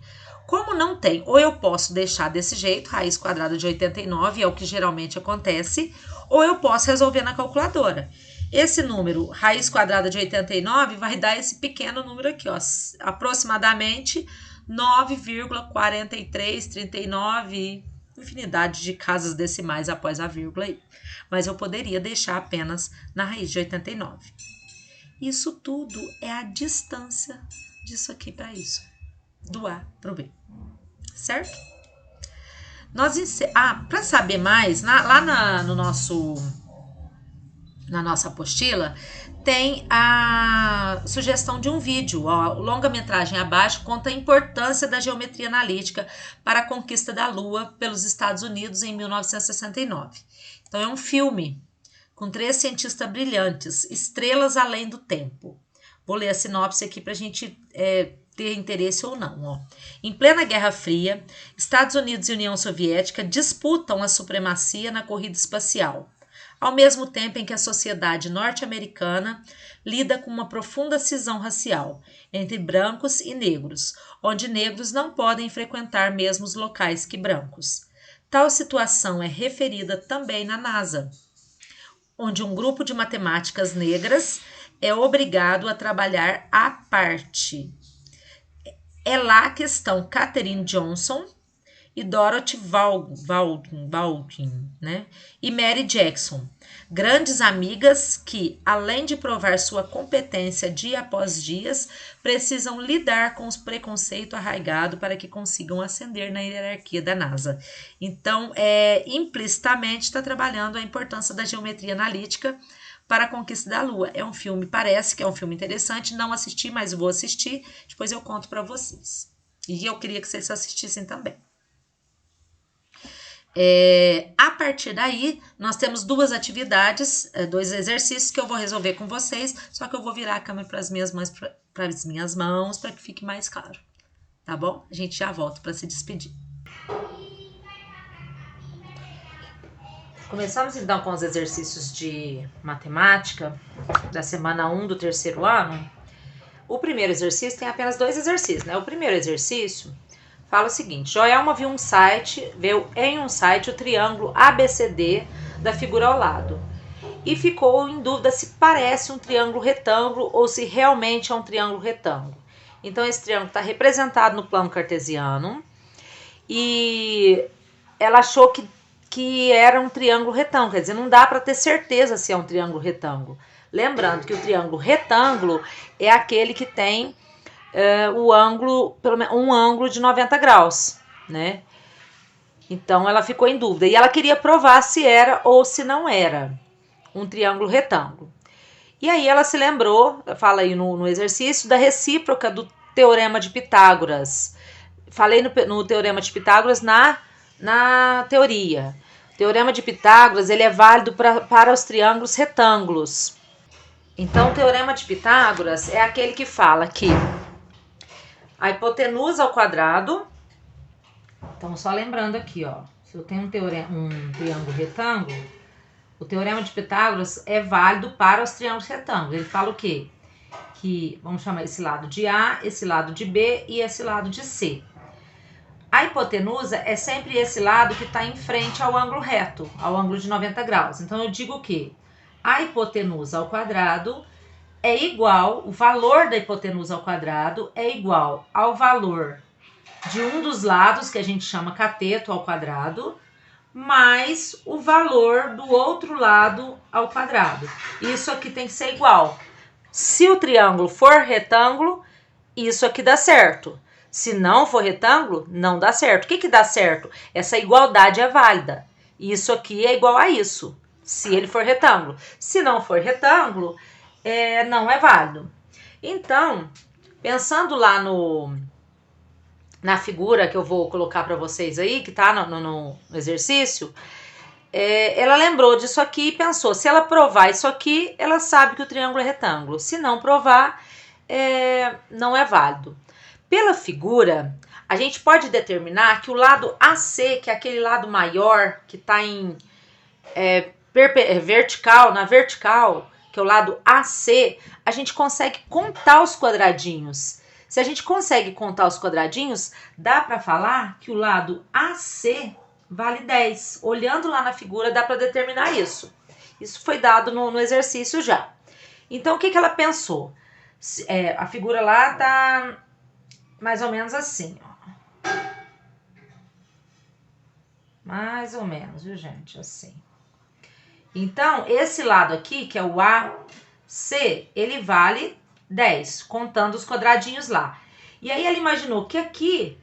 Como não tem, ou eu posso deixar desse jeito, raiz quadrada de 89, é o que geralmente acontece, ou eu posso resolver na calculadora. Esse número, raiz quadrada de 89, vai dar esse pequeno número aqui, ó, aproximadamente 9,4339, infinidade de casas decimais após a vírgula aí. Mas eu poderia deixar apenas na raiz de 89. Isso tudo é a distância disso aqui para isso, do A para o B, certo? Para saber mais, na nossa apostila, tem a sugestão de um vídeo. Ó, o longa-metragem abaixo conta a importância da geometria analítica para a conquista da Lua pelos Estados Unidos em 1969. Então, é um filme com 3 cientistas brilhantes, estrelas além do tempo. Vou ler a sinopse aqui para a gente ter interesse ou não. Ó. Em plena Guerra Fria, Estados Unidos e União Soviética disputam a supremacia na corrida espacial, ao mesmo tempo em que a sociedade norte-americana lida com uma profunda cisão racial entre brancos e negros, onde negros não podem frequentar mesmos locais que brancos. Tal situação é referida também na NASA, onde um grupo de matemáticas negras é obrigado a trabalhar à parte. É lá que estão Katherine Johnson e Dorothy Vaughan, né? E Mary Jackson, grandes amigas que, além de provar sua competência dia após dia, precisam lidar com os preconceitos arraigados para que consigam ascender na hierarquia da NASA. Então, implicitamente está trabalhando a importância da geometria analítica para a conquista da Lua. É um filme, parece que é um filme interessante, não assisti, mas vou assistir, depois eu conto para vocês. E eu queria que vocês assistissem também. A partir daí, nós temos 2 atividades, 2 exercícios que eu vou resolver com vocês, só que eu vou virar a câmera para as minhas mãos, para que fique mais claro, tá bom? A gente já volta para se despedir. Começamos então com os exercícios de matemática da semana 1 do 3º ano. O primeiro exercício tem apenas 2 exercícios, né? O primeiro exercício fala o seguinte: Joelma viu em um site o triângulo ABCD da figura ao lado e ficou em dúvida se parece um triângulo retângulo ou se realmente é um triângulo retângulo. Então, esse triângulo está representado no plano cartesiano e ela achou que era um triângulo retângulo, quer dizer, não dá para ter certeza se é um triângulo retângulo. Lembrando que o triângulo retângulo é aquele que tem o ângulo, pelo menos um ângulo de 90 graus, né? Então ela ficou em dúvida e ela queria provar se era ou se não era um triângulo retângulo. E aí ela se lembrou, fala aí no exercício, da recíproca do teorema de Pitágoras. Falei no teorema de Pitágoras na teoria. O teorema de Pitágoras ele é válido para os triângulos retângulos. Então, o teorema de Pitágoras é aquele que fala que a hipotenusa ao quadrado. Então, só lembrando aqui, ó, se eu tenho um triângulo retângulo, o teorema de Pitágoras é válido para os triângulos retângulos. Ele fala o quê? Que vamos chamar esse lado de A, esse lado de B e esse lado de C. A hipotenusa é sempre esse lado que está em frente ao ângulo reto, ao ângulo de 90 graus. Então, eu digo que a hipotenusa ao quadrado é igual, o valor da hipotenusa ao quadrado é igual ao valor de um dos lados, que a gente chama cateto ao quadrado, mais o valor do outro lado ao quadrado. Isso aqui tem que ser igual. Se o triângulo for retângulo, isso aqui dá certo. Se não for retângulo, não dá certo. O que dá certo? Essa igualdade é válida. Isso aqui é igual a isso, se ele for retângulo. Se não for retângulo, não é válido. Então, pensando lá na figura que eu vou colocar para vocês aí, que tá no exercício, ela lembrou disso aqui e pensou, se ela provar isso aqui, ela sabe que o triângulo é retângulo. Se não provar, não é válido. Pela figura, a gente pode determinar que o lado AC, que é aquele lado maior, que está em vertical, na vertical, que é o lado AC, a gente consegue contar os quadradinhos. Se a gente consegue contar os quadradinhos, dá para falar que o lado AC vale 10. Olhando lá na figura, dá para determinar isso. Isso foi dado no exercício já. Então, o que ela pensou? A figura lá tá mais ou menos assim, ó. Mais ou menos, viu, gente? Assim. Então, esse lado aqui, que é o AC, ele vale 10, contando os quadradinhos lá. E aí ela imaginou que aqui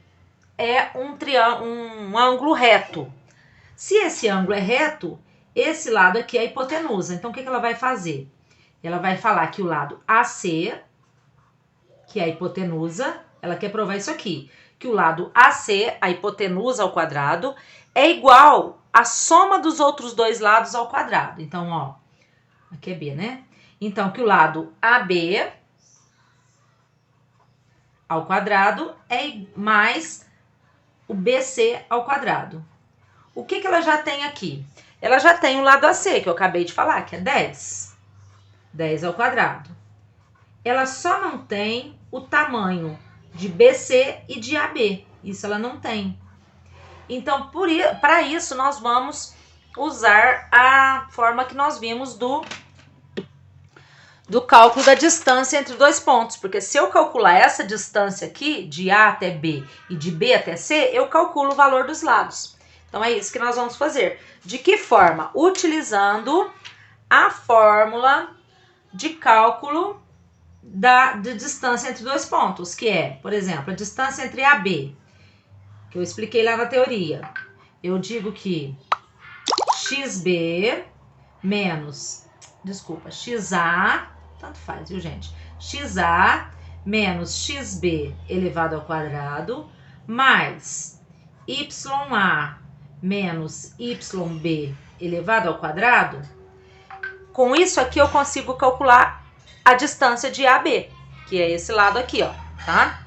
é um ângulo reto. Se esse ângulo é reto, esse lado aqui é a hipotenusa. Então, o que ela vai fazer? Ela vai falar que o lado AC, que é a hipotenusa, ela quer provar isso aqui, que o lado AC, a hipotenusa ao quadrado, é igual à soma dos outros dois lados ao quadrado. Então, ó, aqui é B, né? Então, que o lado AB ao quadrado é mais o BC ao quadrado. O que ela já tem aqui? Ela já tem o lado AC, que eu acabei de falar, que é 10. 10 ao quadrado. Ela só não tem o tamanho de BC e de AB. Isso ela não tem. Então, para isso, nós vamos usar a forma que nós vimos do cálculo da distância entre dois pontos. Porque se eu calcular essa distância aqui, de A até B e de B até C, eu calculo o valor dos lados. Então, é isso que nós vamos fazer. De que forma? Utilizando a fórmula de cálculo de distância entre dois pontos, que é, por exemplo, a distância entre A e B, que eu expliquei lá na teoria. Eu digo que XB menos, XA, tanto faz, viu, gente? XA menos XB elevado ao quadrado, mais YA menos YB elevado ao quadrado. Com isso aqui eu consigo calcular a distância de AB, que é esse lado aqui, ó, tá?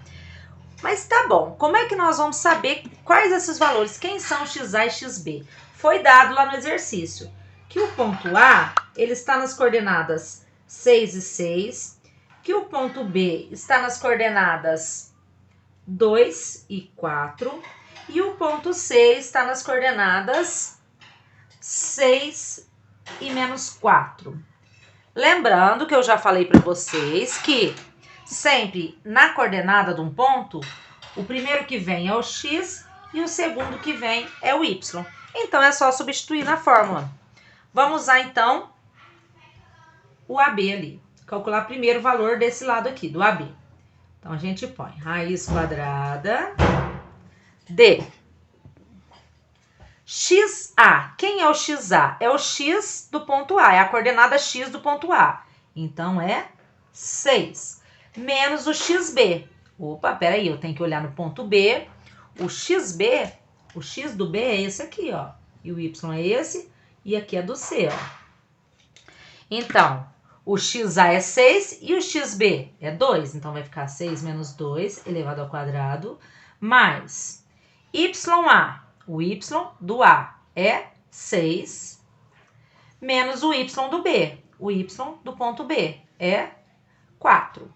Mas tá bom, como é que nós vamos saber quais esses valores? Quem são XA e XB? Foi dado lá no exercício que o ponto A, ele está nas coordenadas 6 e 6, que o ponto B está nas coordenadas 2 e 4 e o ponto C está nas coordenadas 6 e menos 4. Lembrando que eu já falei para vocês que sempre na coordenada de um ponto, o primeiro que vem é o x e o segundo que vem é o y. Então, é só substituir na fórmula. Vamos usar, então, o AB ali. Calcular primeiro o valor desse lado aqui, do AB. Então, a gente põe raiz quadrada de XA. Quem é o XA? É o x do ponto A, é a coordenada x do ponto A. Então, é 6. Menos o XB. Opa, peraí, eu tenho que olhar no ponto B. O XB, o x do B é esse aqui, ó. E o y é esse, e aqui é do C, ó. Então, o XA é 6 e o XB é 2. Então, vai ficar 6 menos 2 elevado ao quadrado, mais YA. O y do A é 6, menos o y do B. O y do ponto B é 4.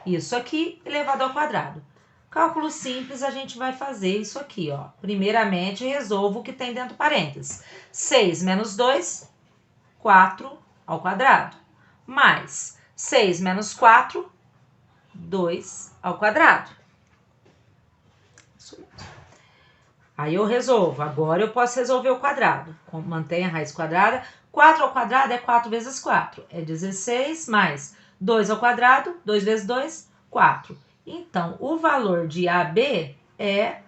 Isso aqui elevado ao quadrado. Cálculo simples, a gente vai fazer isso aqui, ó. Primeiramente, resolvo o que tem dentro do parênteses. 6 menos 2, 4 ao quadrado. Mais 6 menos 4, 2 ao quadrado. Isso mesmo. Aí eu resolvo. Agora eu posso resolver o quadrado. Mantenha a raiz quadrada. 4 ao quadrado é 4 vezes 4. É 16 mais 2 ao quadrado. 2 vezes 2, 4. Então, o valor de AB é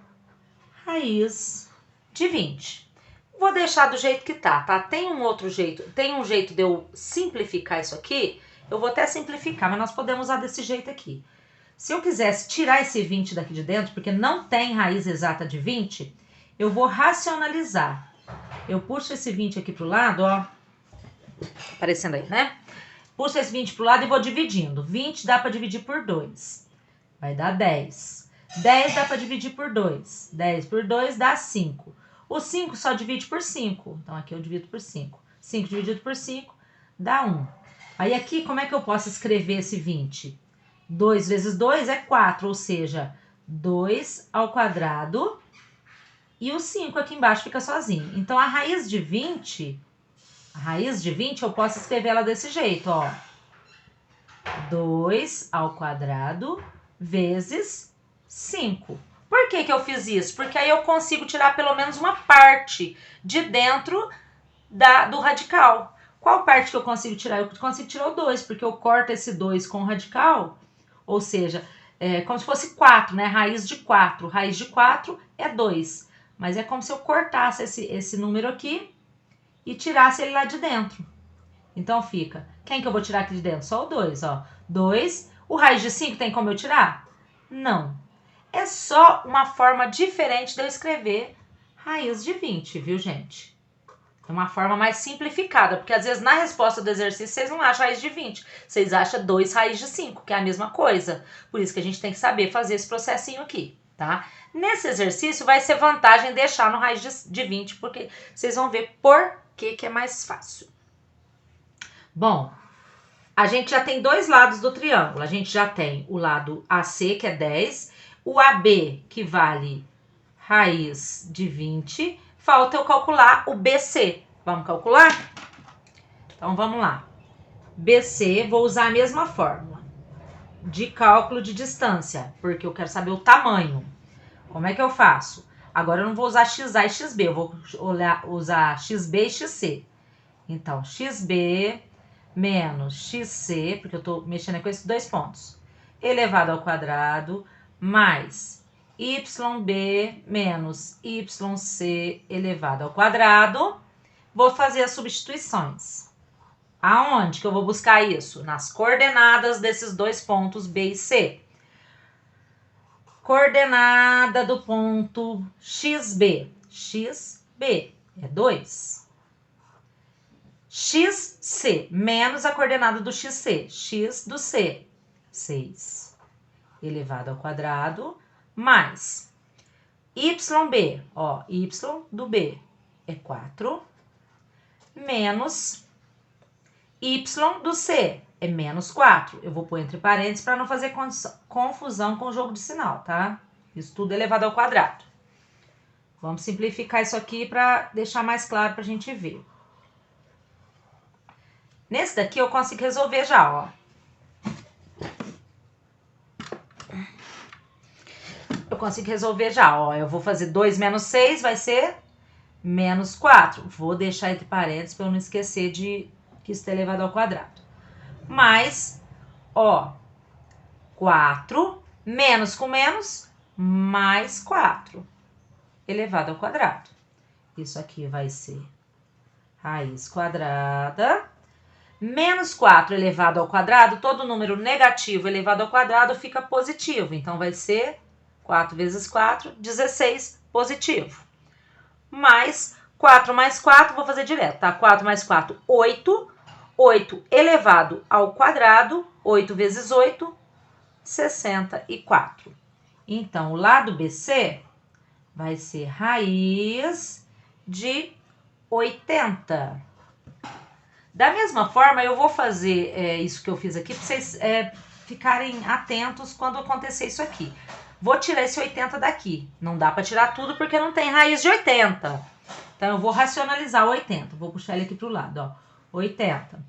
raiz de 20. Vou deixar do jeito que tá? Tem um outro jeito, tem um jeito de eu simplificar isso aqui. Eu vou até simplificar, mas nós podemos usar desse jeito aqui. Se eu quisesse tirar esse 20 daqui de dentro, porque não tem raiz exata de 20, eu vou racionalizar. Eu puxo esse 20 aqui pro lado, ó. Aparecendo aí, né? Puxo esse 20 pro lado e vou dividindo. 20 dá para dividir por 2. Vai dar 10. 10 dá para dividir por 2. 10 por 2 dá 5. O 5 só divide por 5. Então, aqui eu divido por 5. 5 dividido por 5 dá 1. Aí, aqui, como é que eu posso escrever esse 20? 2 vezes 2 é 4, ou seja, 2 ao quadrado. E o 5 aqui embaixo fica sozinho. Então, a raiz de 20 eu posso escrever ela desse jeito, ó. 2 ao quadrado vezes 5. Por que eu fiz isso? Porque aí eu consigo tirar pelo menos uma parte de dentro do radical. Qual parte que eu consigo tirar? Eu consigo tirar o 2, porque eu corto esse 2 com o radical, ou seja, é como se fosse 4, né? Raiz de 4. Raiz de 4 é 2. Mas é como se eu cortasse esse número aqui e tirasse ele lá de dentro. Então fica, quem que eu vou tirar aqui de dentro? Só o 2, ó. 2, o raiz de 5 tem como eu tirar? Não. É só uma forma diferente de eu escrever raiz de 20, viu, gente? É uma forma mais simplificada, porque às vezes na resposta do exercício vocês não acham raiz de 20. Vocês acham 2 raiz de 5, que é a mesma coisa. Por isso que a gente tem que saber fazer esse processinho aqui, tá? Nesse exercício vai ser vantagem deixar no raiz de 20, porque vocês vão ver por que é mais fácil. Bom, a gente já tem dois lados do triângulo. A gente já tem o lado AC, que é 10, o AB, que vale raiz de 20. Falta eu calcular o BC. Vamos calcular? Então, vamos lá. BC, vou usar a mesma fórmula de cálculo de distância, porque eu quero saber o tamanho. Como é que eu faço? Agora eu não vou usar XA e XB, eu vou usar XB e XC. Então, XB menos XC, porque eu estou mexendo com esses dois pontos, elevado ao quadrado, mais YB menos YC elevado ao quadrado. Vou fazer as substituições. Aonde que eu vou buscar isso? Nas coordenadas desses dois pontos B e C. Coordenada do ponto XB. XB é 2. XC menos a coordenada do XC. X do C, 6. Elevado ao quadrado, mais YB, ó, Y do B é 4, menos y do C é menos 4. Eu vou pôr entre parênteses para não fazer confusão com o jogo de sinal, tá? Isso tudo elevado ao quadrado. Vamos simplificar isso aqui para deixar mais claro para a gente ver. Nesse daqui eu consigo resolver já, ó. Eu consigo resolver já, ó. Eu vou fazer 2 menos 6, vai ser menos 4. Vou deixar entre parênteses para eu não esquecer de que isso é elevado ao quadrado. Mais, ó, 4 menos com menos, mais 4 elevado ao quadrado. Isso aqui vai ser raiz quadrada. Menos 4 elevado ao quadrado, todo número negativo elevado ao quadrado fica positivo. Então, vai ser 4 vezes 4, 16 positivo. Mais 4 mais 4, vou fazer direto, tá? 4 mais 4, 8. 8 elevado ao quadrado, 8 vezes 8, 64. Então, o lado BC vai ser raiz de 80. Da mesma forma, eu vou fazer isso que eu fiz aqui para vocês ficarem atentos quando acontecer isso aqui. Vou tirar esse 80 daqui. Não dá para tirar tudo porque não tem raiz de 80. Então, eu vou racionalizar o 80. Vou puxar ele aqui para o lado, ó. 80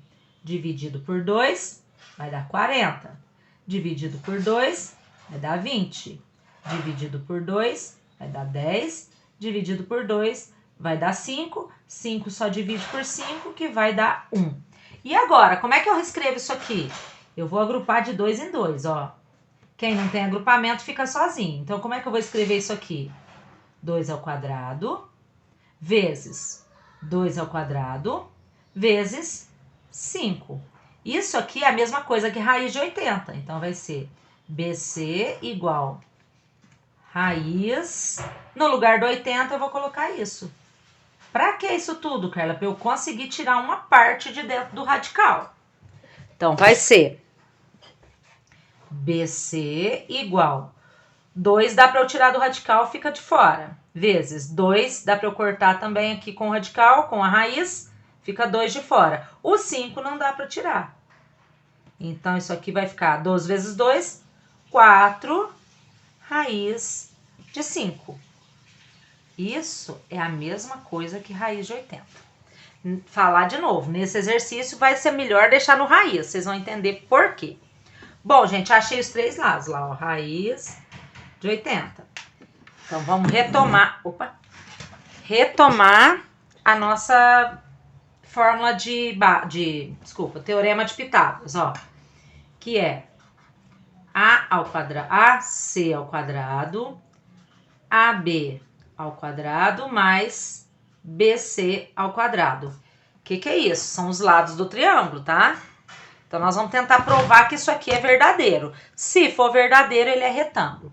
dividido por 2 vai dar 40. Dividido por 2 vai dar 20. Dividido por 2 vai dar 10. Dividido por 2 vai dar 5. 5 só divide por 5, que vai dar 1. E agora, como é que eu reescrevo isso aqui? Eu vou agrupar de 2 em 2, ó. Quem não tem agrupamento fica sozinho. Então, como é que eu vou escrever isso aqui? 2 ao quadrado vezes 2 ao quadrado vezes 5. Isso aqui é a mesma coisa que raiz de 80. Então, vai ser BC igual raiz. No lugar do 80, eu vou colocar isso. Para que isso tudo, Carla? Para eu conseguir tirar uma parte de dentro do radical. Então, vai ser BC igual 2 dá para eu tirar do radical, fica de fora. Vezes 2 dá para eu cortar também aqui com o radical, com a raiz, fica 2 de fora. O 5 não dá para tirar. Então, isso aqui vai ficar 12 vezes 2, 4 raiz de 5. Isso é a mesma coisa que raiz de 80. Falar de novo, nesse exercício vai ser melhor deixar no raiz, vocês vão entender por quê. Bom, gente, achei os 3 lados lá, ó, raiz de 80. Então, vamos retomar, retomar a nossa fórmula teorema de Pitágoras, ó, que é AC ao quadrado, AB ao quadrado mais BC ao quadrado. O que é isso? São os lados do triângulo, tá? Então, nós vamos tentar provar que isso aqui é verdadeiro. Se for verdadeiro, ele é retângulo.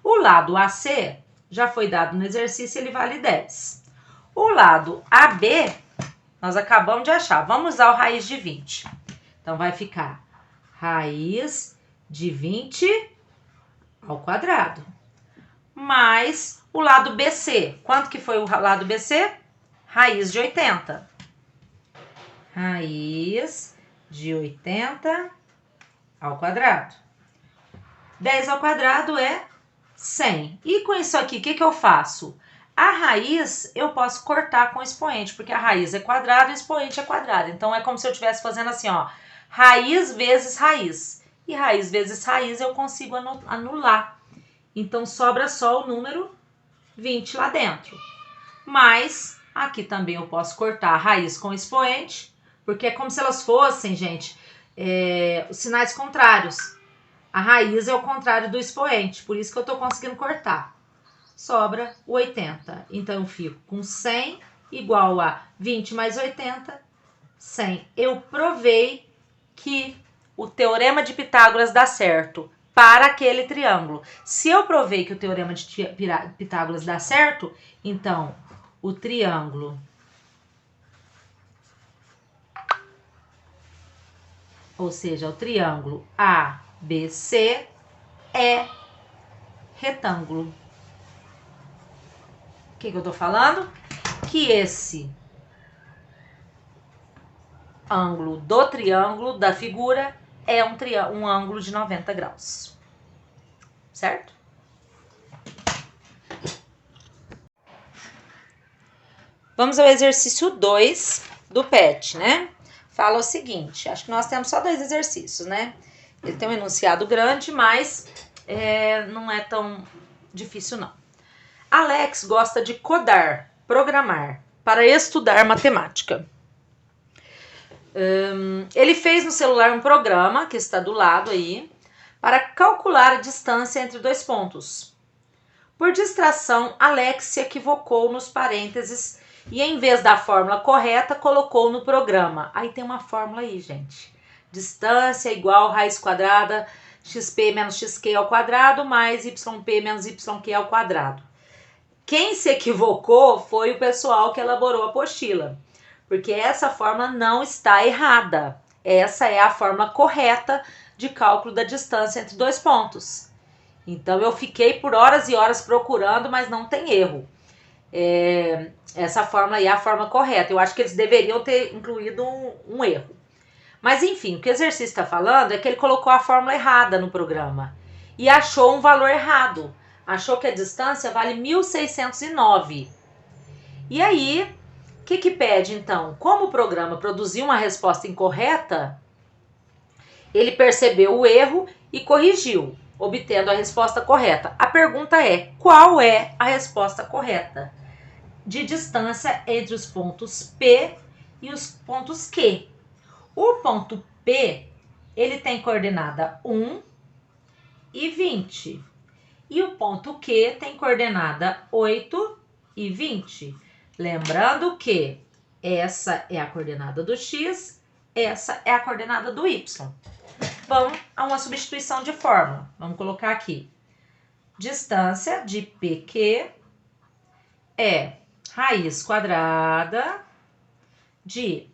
O lado AC já foi dado no exercício, ele vale 10. O lado AB, nós acabamos de achar. Vamos usar o raiz de 20. Então, vai ficar raiz de 20 ao quadrado. Mais o lado BC. Quanto que foi o lado BC? Raiz de 80. Raiz de 80 ao quadrado. 10 ao quadrado é 100. E com isso aqui, o que eu faço? A raiz eu posso cortar com o expoente, porque a raiz é quadrada e o expoente é quadrado. Então, é como se eu estivesse fazendo assim, ó. Raiz vezes raiz. E raiz vezes raiz eu consigo anular. Então, sobra só o número 20 lá dentro. Mas, aqui também eu posso cortar a raiz com o expoente, porque é como se elas fossem, gente, os sinais contrários. A raiz é o contrário do expoente, por isso que eu estou conseguindo cortar. Sobra o 80. Então, eu fico com 100 igual a 20 mais 80, 100. Eu provei que o teorema de Pitágoras dá certo para aquele triângulo. Se eu provei que o teorema de Pitágoras dá certo, então o triângulo, ou seja, o triângulo ABC é retângulo. O que eu tô falando? Que esse ângulo do triângulo da figura é um ângulo de 90 graus. Certo? Vamos ao exercício 2 do PET, né? Fala o seguinte, acho que nós temos só 2 exercícios, né? Ele tem um enunciado grande, mas não é tão difícil não. Alex gosta de codar, programar, para estudar matemática. Ele fez no celular um programa, que está do lado aí, para calcular a distância entre 2 pontos. Por distração, Alex se equivocou nos parênteses e em vez da fórmula correta, colocou no programa. Aí tem uma fórmula aí, gente. Distância igual raiz quadrada, xp menos xq ao quadrado, mais yp menos yq ao quadrado. Quem se equivocou foi o pessoal que elaborou a apostila, porque essa fórmula não está errada. Essa é a fórmula correta de cálculo da distância entre 2 pontos. Então, eu fiquei por horas e horas procurando, mas não tem erro. Essa fórmula aí é a fórmula correta. Eu acho que eles deveriam ter incluído um erro. Mas, enfim, o que o exercício está falando é que ele colocou a fórmula errada no programa e achou um valor errado. Achou que a distância vale 1.609. E aí, o que pede, então? Como o programa produziu uma resposta incorreta, ele percebeu o erro e corrigiu, obtendo a resposta correta. A pergunta é, qual é a resposta correta de distância entre os pontos P e os pontos Q? O ponto P, ele tem coordenada 1 e 20. E o ponto Q tem coordenada 8 e 20. Lembrando que essa é a coordenada do X, essa é a coordenada do Y. Vamos a uma substituição de fórmula. Vamos colocar aqui. Distância de PQ é raiz quadrada de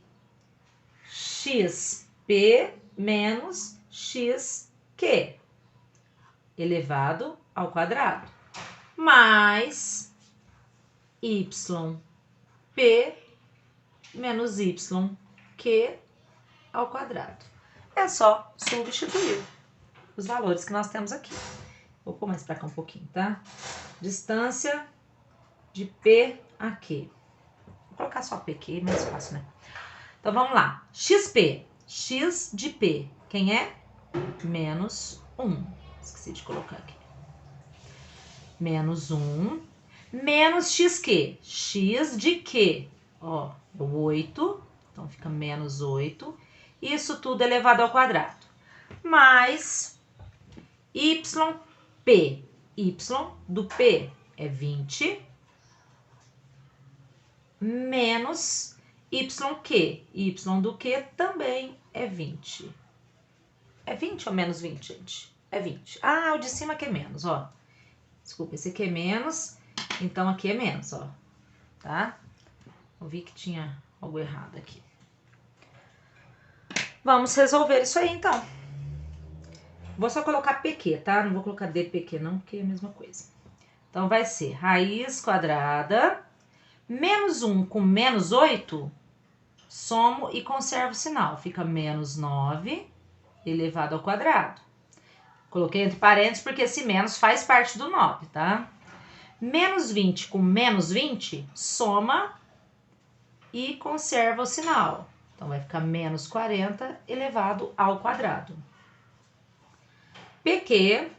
XP menos XQ elevado ao quadrado, mais YP menos YQ ao quadrado. É só substituir os valores que nós temos aqui. Vou pôr mais para cá um pouquinho, tá? Distância de P a Q. Vou colocar só PQ, mais fácil, né? Então, vamos lá. XP. X de P. Quem é? Menos 1. Esqueci de colocar aqui. Menos 1. Menos XQ. X de Q. Ó, 8. Então, fica menos 8. Isso tudo elevado ao quadrado. Mais YP. Y do P é 20. Menos YQ. Y do Q também é 20. É 20 ou menos 20, gente? É 20. Ah, o de cima aqui é menos, ó. Desculpa, esse aqui é menos. Então, aqui é menos, ó. Tá? Eu vi que tinha algo errado aqui. Vamos resolver isso aí, então. Vou só colocar PQ, tá? Não vou colocar DPQ não, porque é a mesma coisa. Então, vai ser raiz quadrada, menos 1 com menos 8, somo e conservo o sinal. Fica menos 9 elevado ao quadrado. Coloquei entre parênteses porque esse menos faz parte do 9, tá? Menos 20 com menos 20, soma e conserva o sinal. Então, vai ficar menos 40 elevado ao quadrado. PQ,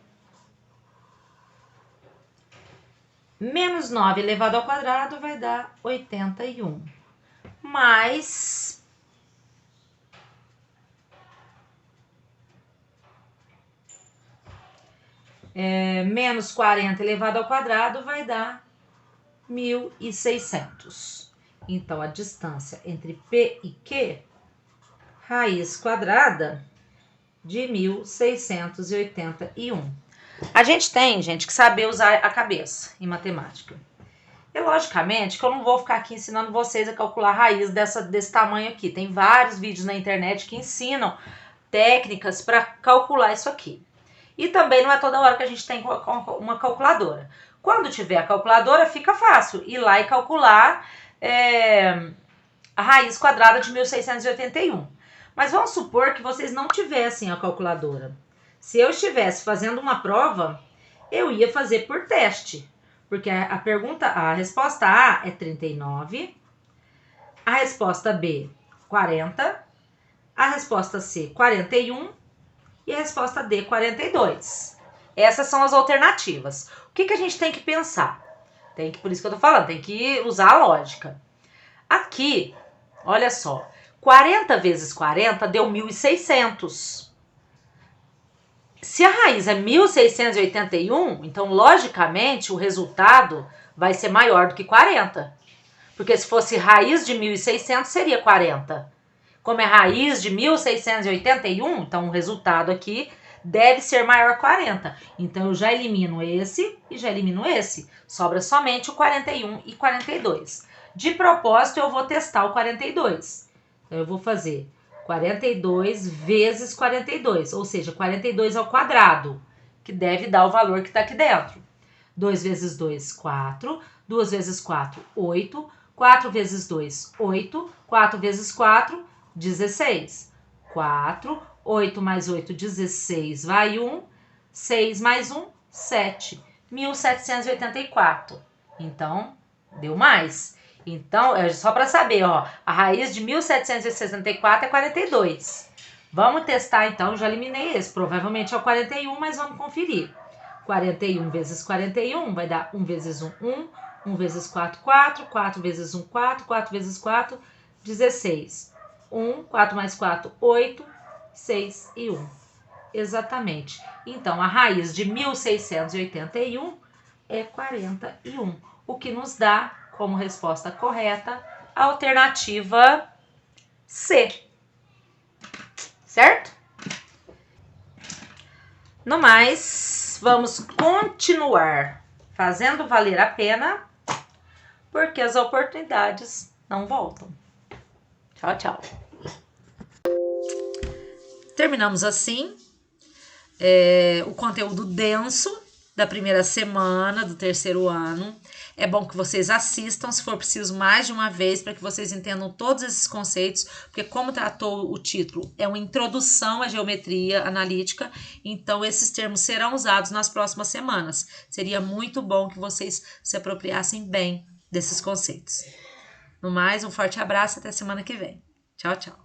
menos 9 elevado ao quadrado vai dar 81. Mais menos 40 elevado ao quadrado vai dar 1.600. Então, a distância entre P e Q, raiz quadrada de 1.681. A gente tem, gente, que saber usar a cabeça em matemática. E, logicamente, que eu não vou ficar aqui ensinando vocês a calcular a raiz desse tamanho aqui. Tem vários vídeos na internet que ensinam técnicas para calcular isso aqui. E também não é toda hora que a gente tem uma calculadora. Quando tiver a calculadora, fica fácil ir lá e calcular a raiz quadrada de 1681. Mas vamos supor que vocês não tivessem a calculadora. Se eu estivesse fazendo uma prova, eu ia fazer por teste. Porque a resposta A é 39, a resposta B, 40, a resposta C, 41 e a resposta D, 42. Essas são as alternativas. O que a gente tem que pensar? Por isso que eu tô falando, tem que usar a lógica. Aqui, olha só, 40 vezes 40 deu 1.600. Se a raiz é 1.681, então, logicamente, o resultado vai ser maior do que 40. Porque se fosse raiz de 1.600, seria 40. Como é raiz de 1.681, então o resultado aqui deve ser maior que 40. Então, eu já elimino esse e já elimino esse. Sobra somente o 41 e 42. De propósito, eu vou testar o 42. Então, eu vou fazer 42 vezes 42, ou seja, 42 ao quadrado, que deve dar o valor que está aqui dentro. 2 vezes 2, 4. 2 vezes 4, 8. 4 vezes 2, 8. 4 vezes 4, 16. 4, 8 mais 8, 16, vai 1. 6 mais 1, 7. 1.784. Então, deu mais. Então, é só para saber, ó, a raiz de 1.764 é 42. Vamos testar, então, já eliminei esse. Provavelmente é o 41, mas vamos conferir. 41 vezes 41 vai dar 1 vezes 1, 1. 1 vezes 4, 4. 4 vezes 1, 4. 4 vezes 4, 16. 1, 4 mais 4, 8. 6 e 1. Exatamente. Então, a raiz de 1.681 é 41, o que nos dá como resposta correta a alternativa C. Certo? No mais, vamos continuar fazendo valer a pena, porque as oportunidades não voltam. Tchau, tchau. Terminamos assim o conteúdo denso da primeira semana do terceiro ano. É bom que vocês assistam, se for preciso, mais de uma vez, para que vocês entendam todos esses conceitos, porque como tratou o título, é uma introdução à geometria analítica, então esses termos serão usados nas próximas semanas. Seria muito bom que vocês se apropriassem bem desses conceitos. No mais, um forte abraço, até semana que vem. Tchau, tchau.